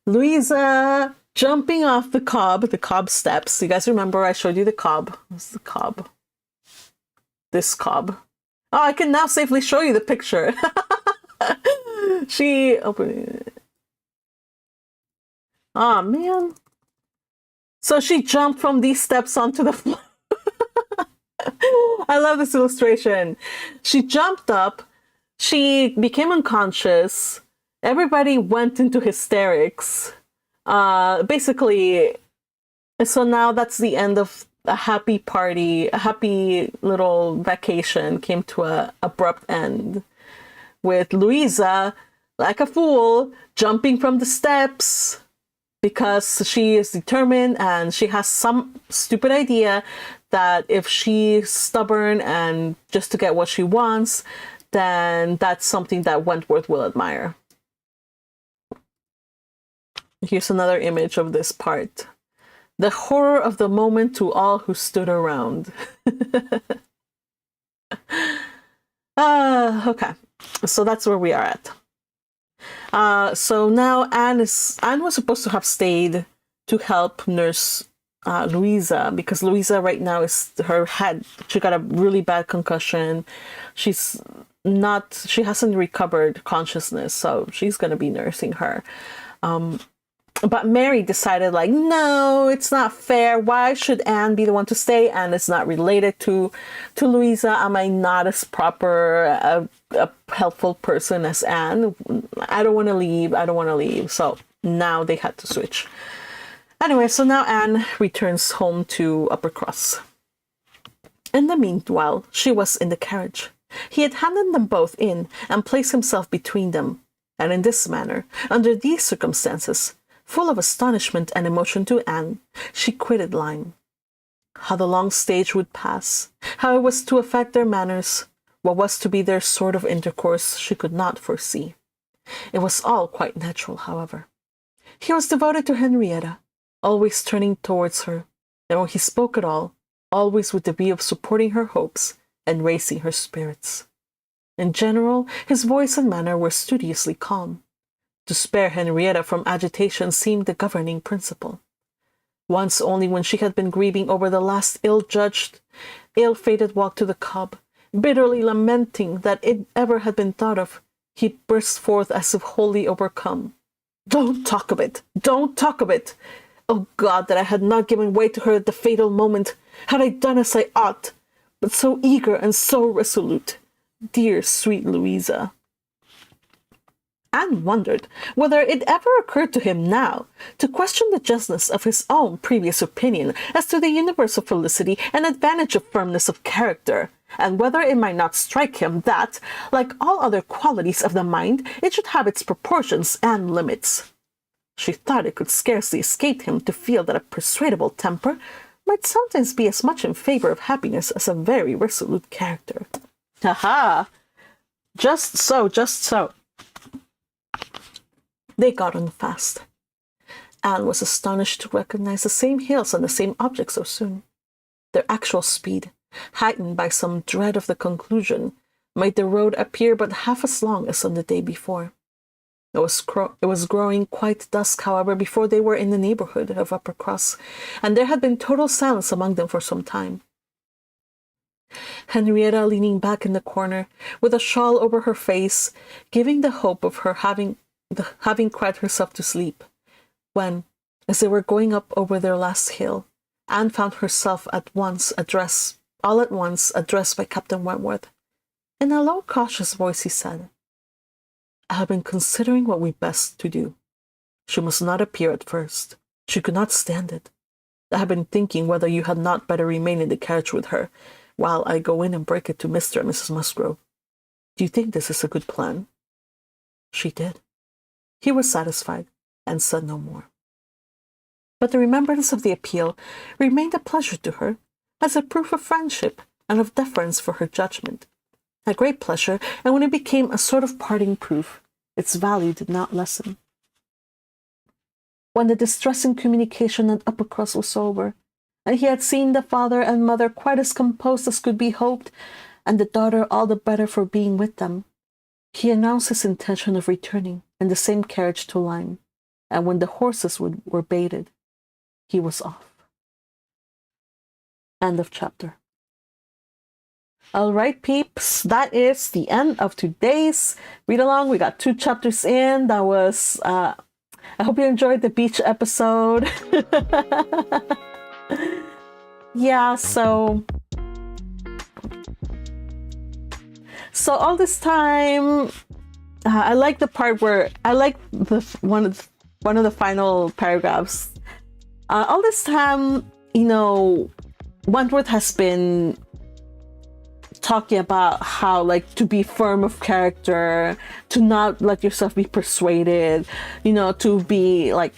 Louisa jumping off the cob steps. You guys remember I showed you the cob? What's the cob? This cob. Oh, I can now safely show you the picture. She opened it. Oh, man. So she jumped from these steps onto the floor. I love this illustration. She jumped up. She became unconscious. Everybody went into hysterics. Basically, so now that's the end of a happy party. A happy little vacation came to an abrupt end, with Louisa, like a fool, jumping from the steps because she is determined and she has some stupid idea that if she's stubborn and just to get what she wants, then that's something that Wentworth will admire. Here's another image of this part. The horror of the moment to all who stood around. Okay, so that's where we are at. So now Anne was supposed to have stayed to help nurse Louisa, because Louisa right now is her head. She got a really bad concussion. She hasn't recovered consciousness, so she's gonna be nursing her. But Mary decided, like, no, it's not fair. Why should Anne be the one to stay? Anne is not related to Louisa. Am I not as proper a helpful person as Anne? I don't want to leave. So now they had to switch. Anyway, so now Anne returns home to Uppercross. In the meanwhile, she was in the carriage. He had handed them both in and placed himself between them. And in this manner, under these circumstances, full of astonishment and emotion to Anne, she quitted Lyme. How the long stage would pass, how it was to affect their manners, what was to be their sort of intercourse, she could not foresee. It was all quite natural, however. He was devoted to Henrietta, always turning towards her, and when he spoke at all, always with the view of supporting her hopes and raising her spirits. In general, his voice and manner were studiously calm. To spare Henrietta from agitation seemed the governing principle. Once only, when she had been grieving over the last ill-judged, ill-fated walk to the Cobb, bitterly lamenting that it ever had been thought of, he burst forth as if wholly overcome. "Don't talk of it! Don't talk of it! Oh God, that I had not given way to her at the fatal moment! Had I done as I ought! But so eager and so resolute! Dear, sweet Louisa!" Anne wondered whether it ever occurred to him now to question the justness of his own previous opinion as to the universal felicity and advantage of firmness of character, and whether it might not strike him that, like all other qualities of the mind, it should have its proportions and limits. She thought it could scarcely escape him to feel that a persuadable temper might sometimes be as much in favor of happiness as a very resolute character. Ha! Just so, just so. They got on fast. Anne was astonished to recognize the same hills and the same objects so soon. Their actual speed, heightened by some dread of the conclusion, made the road appear but half as long as on the day before. It was growing quite dusk, however, before they were in the neighborhood of Uppercross, and there had been total silence among them for some time. Henrietta, leaning back in the corner, with a shawl over her face, giving the hope of her having cried herself to sleep, when, as they were going up over their last hill, Anne found herself all at once addressed by Captain Wentworth. In a low, cautious voice he said, "I have been considering what we best to do. She must not appear at first. She could not stand it. I have been thinking whether you had not better remain in the carriage with her, while I go in and break it to Mr. and Mrs. Musgrove. Do you think this is a good plan?" She did. He was satisfied, and said no more. But the remembrance of the appeal remained a pleasure to her, as a proof of friendship and of deference for her judgment. A great pleasure, and when it became a sort of parting proof, its value did not lessen. When the distressing communication at Uppercross was over, and he had seen the father and mother quite as composed as could be hoped, and the daughter all the better for being with them, he announced his intention of returning in the same carriage to Lyme, and when the horses were baited, he was off. End of chapter. All right, peeps, that is the end of today's read along. We got 2 chapters in. That was, I hope you enjoyed the beach episode. Yeah, so all this time, I like the part where I like one of the final paragraphs. All this time, Wentworth has been talking about how, like, to be firm of character, to not let yourself be persuaded, to be like,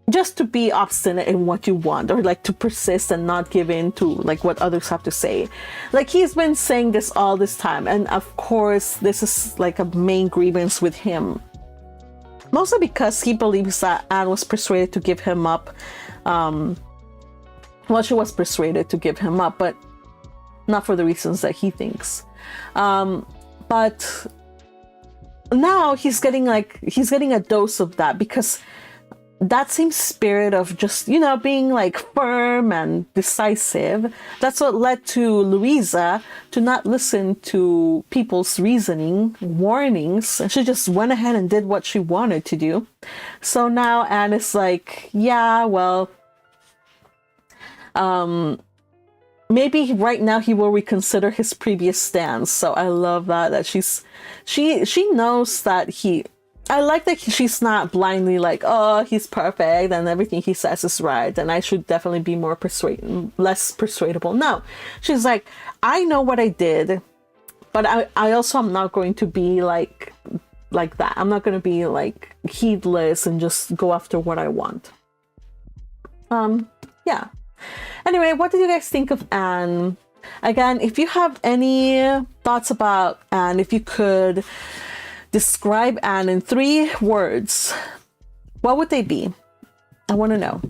just to be obstinate in what you want, or like to persist and not give in to like what others have to say. Like, he's been saying this all this time, and of course this is like a main grievance with him, mostly because he believes that Anne was persuaded to give him up. She was persuaded to give him up, but not for the reasons that he thinks. But now he's getting a dose of that, because that same spirit of just, being like firm and decisive, that's what led to Louisa to not listen to people's reasoning, warnings, and she just went ahead and did what she wanted to do. So now Anne is like, yeah, well, maybe right now he will reconsider his previous stance. So I love that she knows that I like that she's not blindly like, oh, he's perfect and everything he says is right and I should definitely be less persuadable. No, she's like, I know what I did, but I also am not going to be like that. I'm not going to be like heedless and just go after what I want. Yeah. Anyway, what did you guys think of Anne? Again, if you have any thoughts about Anne, if you could describe Anne in 3 words, what would they be? I want to know.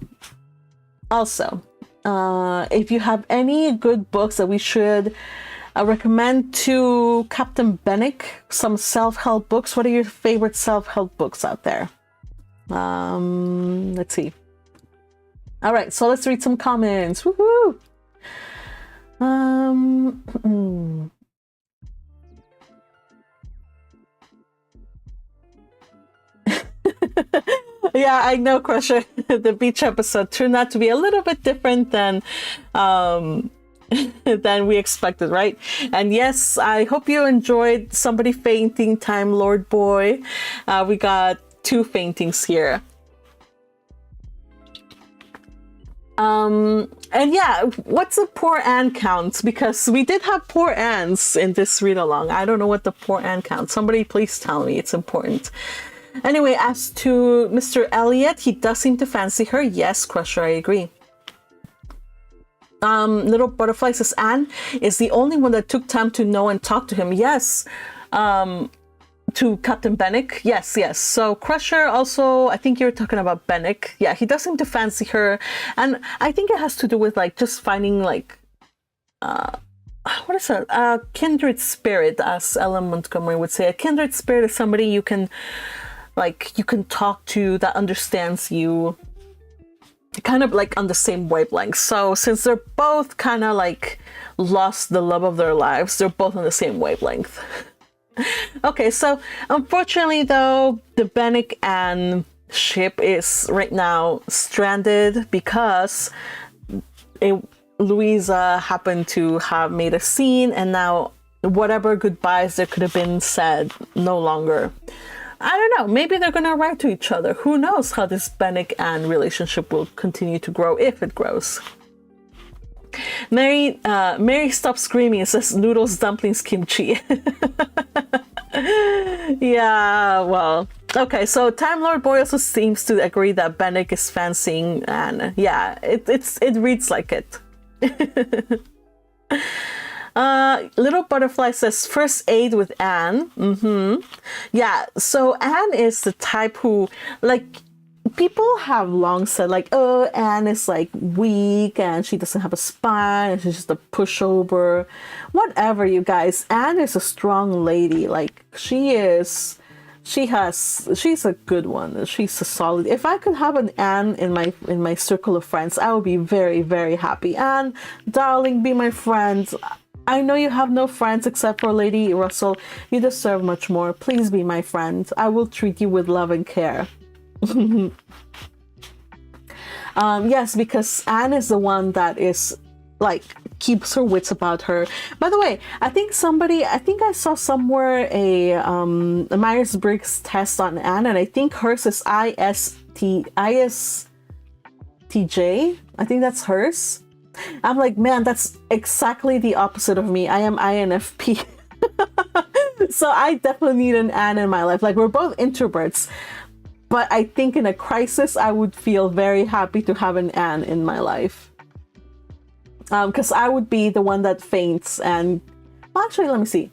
Also, if you have any good books that we should recommend to Captain Bennick, some self-help books. What are your favorite self-help books out there? Let's see. All right, so let's read some comments. Woohoo! Yeah, I know, Crusher. The beach episode turned out to be a little bit different than we expected, right? And yes, I hope you enjoyed somebody fainting Time Lord Boy. We got 2 faintings here. And yeah, what's the poor Anne count? Because we did have poor Annes in this read along. I don't know what the poor Anne count. Somebody please tell me. It's important. Anyway, as to Mr. Elliot, he does seem to fancy her. Yes, Crusher, I agree. Little Butterfly says Anne is the only one that took time to know and talk to him. Yes. To Captain Bennick. Yes, yes. So Crusher also, I think you're talking about Bennick. Yeah, he does seem to fancy her. And I think it has to do with like just finding like what is it? A kindred spirit, as Ellen Montgomery would say. A kindred spirit is somebody you can talk to, that understands you, kind of like on the same wavelength. So since they're both kind of like lost the love of their lives, they're both on the same wavelength. Okay, so unfortunately though, the Bennick and ship is right now stranded because Louisa happened to have made a scene, and now whatever goodbyes there could have been said no longer. I don't know, maybe they're gonna write to each other. Who knows how this Bennick and relationship will continue to grow, if it grows. Mary stops screaming and says noodles, dumplings, kimchi. Yeah, well, okay, so Time Lord Boy also seems to agree that Bennick is fancying, and yeah, it reads like it. Little Butterfly says first aid with Anne. Yeah, so Anne is the type who, like, people have long said like, oh, Anne is like weak and she doesn't have a spine and she's just a pushover. Whatever, you guys. Anne is a strong lady. Like, she's a good one. She's a solid. If I could have an Anne in my circle of friends, I would be very, very happy. Anne, darling, be my friend. I know you have no friends except for Lady Russell. You deserve much more. Please be my friend. I will treat you with love and care. Yes, because Anne is the one that is like keeps her wits about her. By the way, I think I saw somewhere a Myers-Briggs test on Anne, and I think hers is ISTJ. I think that's hers. I'm like, man, that's exactly the opposite of me. I am INFP. So I definitely need an Anne in my life. Like, we're both introverts. But I think in a crisis, I would feel very happy to have an Anne in my life. Because I would be the one that faints and... Well, actually, let me see.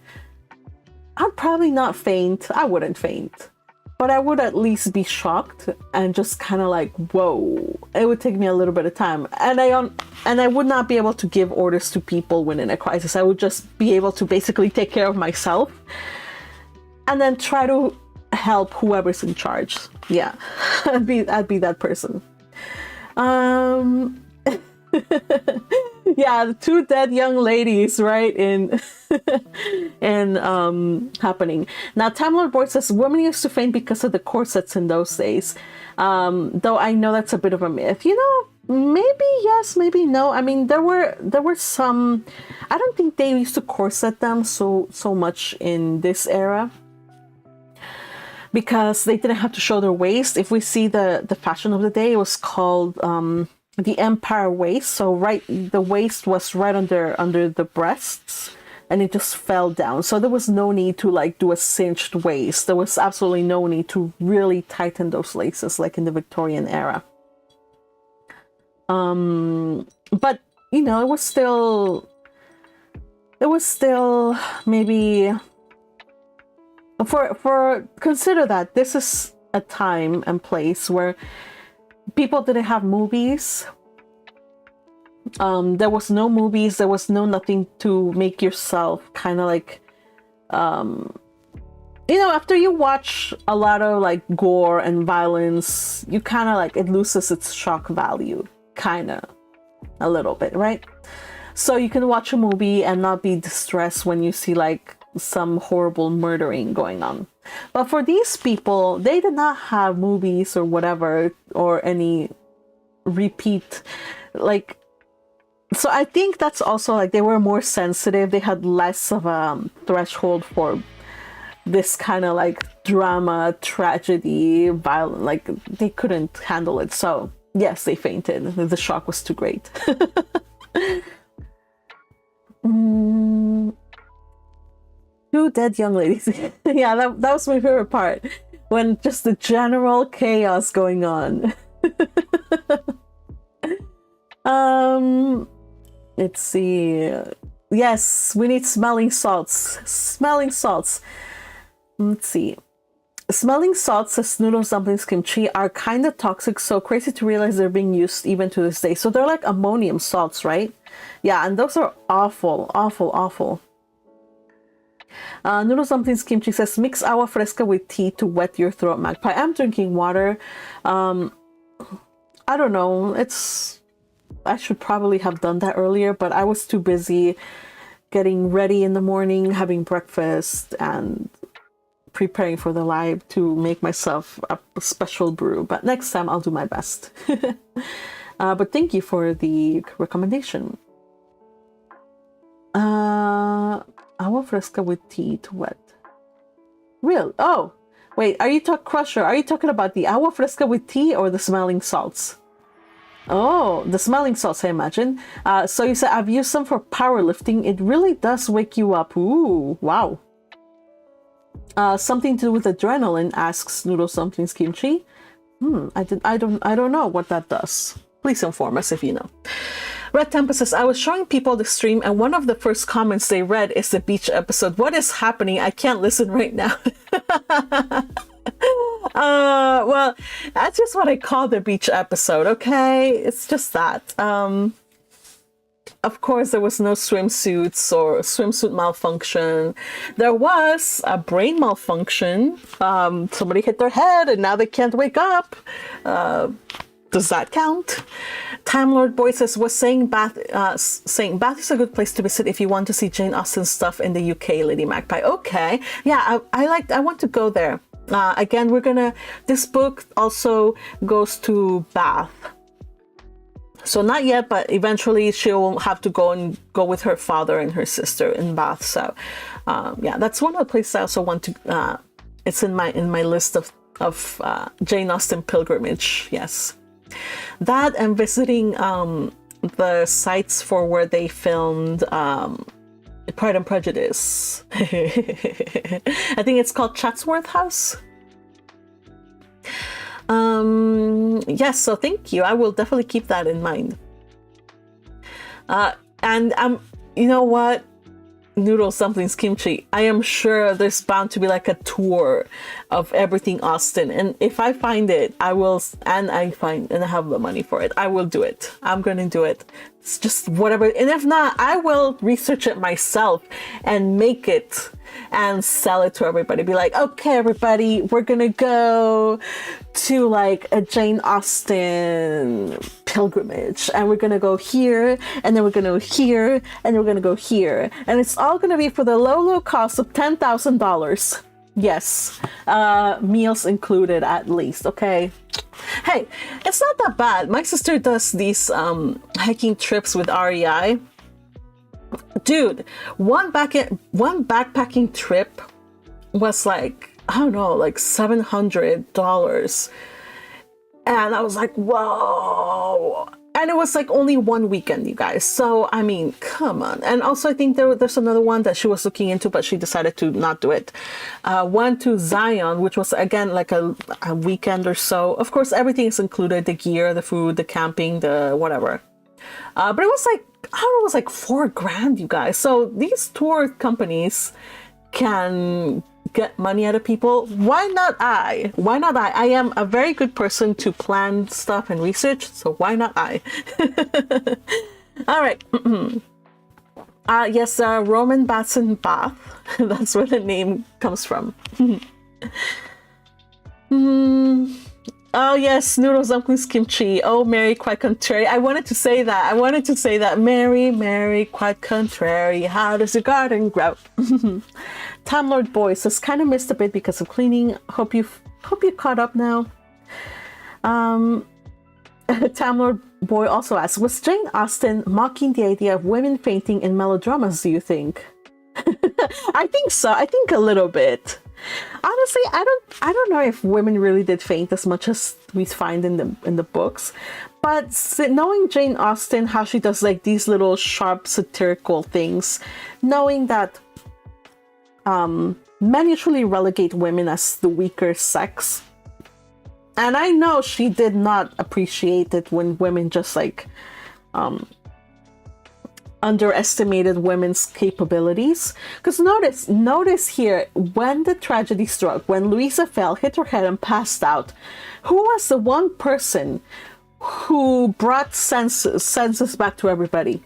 I'd probably not faint. I wouldn't faint. But I would at least be shocked and just kind of like, whoa. It would take me a little bit of time. And I would not be able to give orders to people when in a crisis. I would just be able to basically take care of myself. And then try to help whoever's in charge. Yeah, I'd be that person. Yeah, the 2 dead young ladies, right? In happening. Now, Time Lord Boyd says women used to faint because of the corsets in those days. Though I know that's a bit of a myth. You know, maybe yes, maybe no. I mean, there were some. I don't think they used to corset them so much in this era, because they didn't have to show their waist. If we see the fashion of the day, it was called the Empire waist. So the waist was right under the breasts, and it just fell down. So there was no need to like do a cinched waist. There was absolutely no need to really tighten those laces like in the Victorian era. But you know, it was still maybe for consider that this is a time and place where people didn't have movies. There was no movies, there was no nothing to make yourself kind of like you know, after you watch a lot of like gore and violence, you kind of like, it loses its shock value, kind of a little bit, right? So you can watch a movie and not be distressed when you see like some horrible murdering going on. But for these people, they did not have movies or whatever, or any repeat, like, so I think that's also like they were more sensitive. They had less of a threshold for this kind of like drama, tragedy, violent, like they couldn't handle it. So yes, they fainted. The shock was too great. Two dead young ladies. Yeah, that was my favorite part. When just the general chaos going on. Let's see. Yes, we need smelling salts. Smelling salts. Let's see. Smelling salts, says noodles, dumplings, kimchi, are kind of toxic, so crazy to realize they're being used even to this day. So they're like ammonium salts, right? Yeah, and those are awful, awful, awful. Noodles, dumplings, kimchi says, mix agua fresca with tea to wet your throat, Magpie. I'm drinking water. I don't know. I should probably have done that earlier, but I was too busy getting ready in the morning, having breakfast, and preparing for the live to make myself a special brew. But next time I'll do my best. But thank you for the recommendation. Agua fresca with tea to wet. Real? Oh, wait. Crusher? Are you talking about the agua fresca with tea or the smelling salts? Oh, the smelling salts, I imagine. So you said I've used some for powerlifting. It really does wake you up. Ooh, wow. Something to do with adrenaline, asks Noodle Something's Kimchi. I don't know what that does. Please inform us if you know. Red Tempest says, I was showing people the stream and one of the first comments they read is the beach episode. What is happening? I can't listen right now. Well, that's just what I call the beach episode, okay? It's just that. Of course, there was no swimsuits or swimsuit malfunction. There was a brain malfunction. Somebody hit their head and now they can't wake up. Does that count? Time Lord Boy says, was saying Bath is a good place to visit if you want to see Jane Austen stuff in the UK, Lady Magpie. Okay. Yeah, I want to go there. Again, this book also goes to Bath. So not yet, but eventually she'll have to go with her father and her sister in Bath. So yeah, that's one of the places I also want to, it's in my list of Jane Austen pilgrimage. Yes. That and visiting the sites for where they filmed Pride and Prejudice. I think it's called Chatsworth House. Yes, so thank you. I will definitely keep that in mind. And you know what? Noodle Something's Kimchi. I am sure there's bound to be like a tour of everything Austen. And if I find it, I will, and I have the money for it, I will do it. I'm going to do it. It's just whatever. And if not, I will research it myself and make it and sell it to everybody. Be like, okay, everybody, we're going to go to like a Jane Austen pilgrimage and we're going to go here and then we're going to go here and we're going to go here. And it's all going to be for the low cost of $10,000. Yes, meals included at least, okay? Hey, it's not that bad. My sister does these hiking trips with REI. Dude, one backpacking trip was like, I don't know, like $700. And I was like, whoa. And it was like only one weekend, you guys. So, I mean, come on. And also, I think there's another one that she was looking into, but she decided to not do it. Went to Zion, which was, again, like a weekend or so. Of course, everything is included, the gear, the food, the camping, the whatever. But it was like, I don't know, it was like $4,000, you guys. So these tour companies can get money out of people. Why not I? Why not I? I am a very good person to plan stuff and research, so why not I? All right. Yes, Roman Batson Bath. That's where the name comes from. Oh yes, noodles, dumplings, kimchi. Oh, Mary, quite contrary. I wanted to say that. Mary, quite contrary. How does your garden grow? Time Lord Boy says, kind of missed a bit because of cleaning. Hope you caught up now. Time Lord Boy also asks, was Jane Austen mocking the idea of women fainting in melodramas, do you think? I think so. I think a little bit. Honestly, I don't know if women really did faint as much as we find in the books, but knowing Jane Austen, how she does like these little sharp satirical things, knowing that men usually relegate women as the weaker sex, and I know she did not appreciate it when women just like underestimated women's capabilities. Because notice here, when the tragedy struck, when Louisa fell, hit her head and passed out, who was the one person who brought senses back to everybody?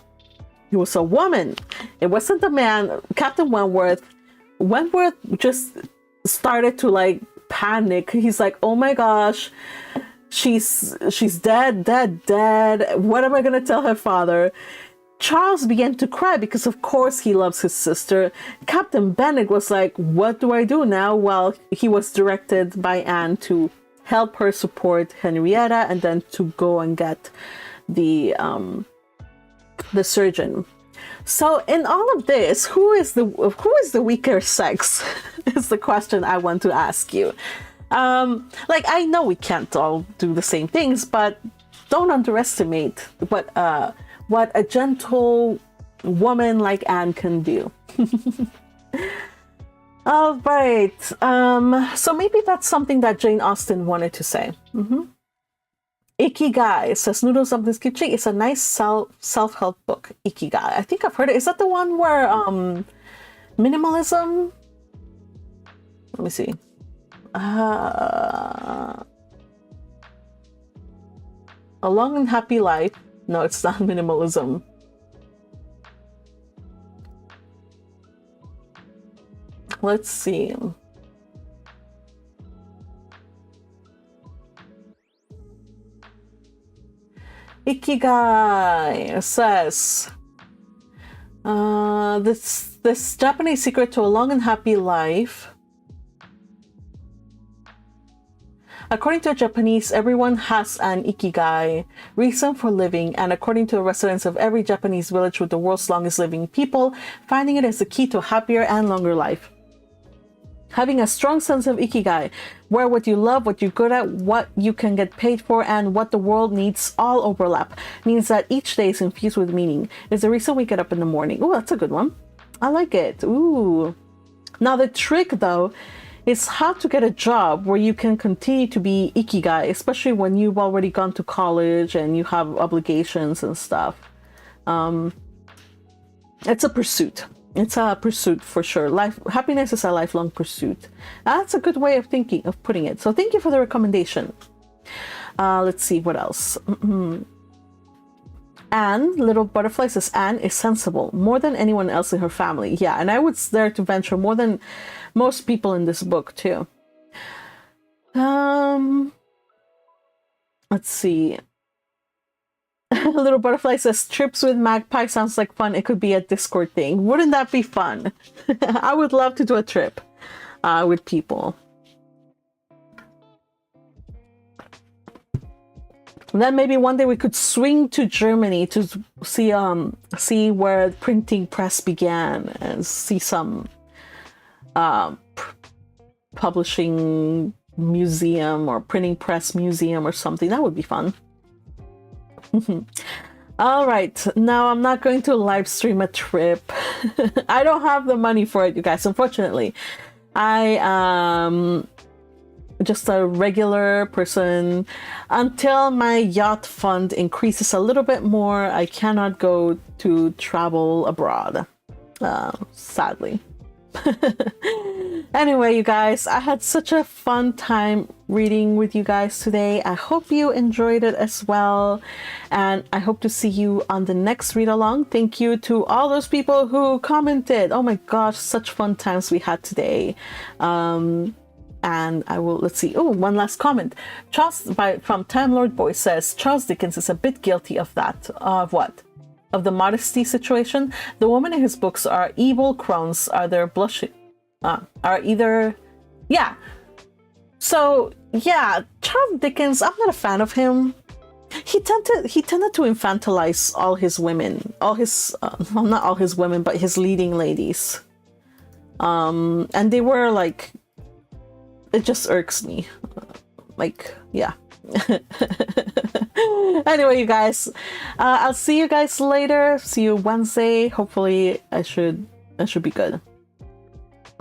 It was a woman. It wasn't a man. Captain Wentworth just started to like panic. He's like, oh my gosh, she's dead. What am I gonna tell her father? Charles began to cry because of course he loves his sister. Captain Bennet was like, what do I do now? Well, he was directed by Anne to help her support Henrietta and then to go and get the surgeon. So in all of this, who is the weaker sex is the question I want to ask you. Like, I know we can't all do the same things, but don't underestimate what a gentle woman like Anne can do. All right. So maybe that's something that Jane Austen wanted to say. Ikigai says, Noodles Dumplings Kimchi is a nice self-help book. Ikigai. I think I've heard it. Is that the one where minimalism? Let me see. A Long and Happy Life. No, it's not minimalism. Let's see. Ikigai says, this Japanese secret to a long and happy life. According to a Japanese, everyone has an ikigai, reason for living, and according to the residents of every Japanese village with the world's longest living people, finding it is the key to a happier and longer life. Having a strong sense of ikigai, where what you love, what you're good at, what you can get paid for, and what the world needs all overlap, means that each day is infused with meaning. It's the reason we get up in the morning. Ooh, that's a good one. I like it. Ooh. Now the trick, though, is how to get a job where you can continue to be ikigai, especially when you've already gone to college and you have obligations and stuff. It's a pursuit. It's a pursuit for sure. Happiness is a lifelong pursuit. That's a good way of putting it. So thank you for the recommendation. Let's see what else. Anne, Little Butterfly says, Anne is sensible more than anyone else in her family. Yeah, and I would dare to venture more than most people in this book too. Let's see. Little Butterfly says, trips with Magpie sounds like fun. It could be a Discord thing. Wouldn't that be fun? I would love to do a trip with people. And then maybe one day we could swing to Germany to see where printing press began and see some publishing museum or printing press museum or something. That would be fun. All right, now I'm not going to live stream a trip. I don't have the money for it, you guys, unfortunately. I am just a regular person. Until my yacht fund increases a little bit more, I cannot go to travel abroad, sadly. Anyway, you guys, I had such a fun time reading with you guys today. I hope you enjoyed it as well, and I hope to see you on the next read along. Thank you to all those people who commented. Oh my gosh, such fun times we had today. And I will, let's see. Oh, one last comment. From Time Lord Boy says Charles Dickens is a bit guilty of that. Of what? Of the modesty situation. The women in his books are evil crones. Are there blushing? Are either, yeah. So yeah, Charles Dickens. I'm not a fan of him. He tended to infantilize all his women, all his well, not all his women, but his leading ladies. And they were like, it just irks me. Like, yeah. Anyway, you guys, I'll see you guys later. See you Wednesday. Hopefully, I should be good.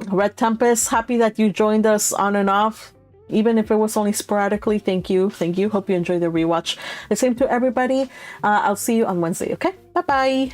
Red Tempest, happy that you joined us on and off, even if it was only sporadically. Thank you. Hope you enjoyed the rewatch. The same to everybody. I'll see you on Wednesday. Okay, bye bye.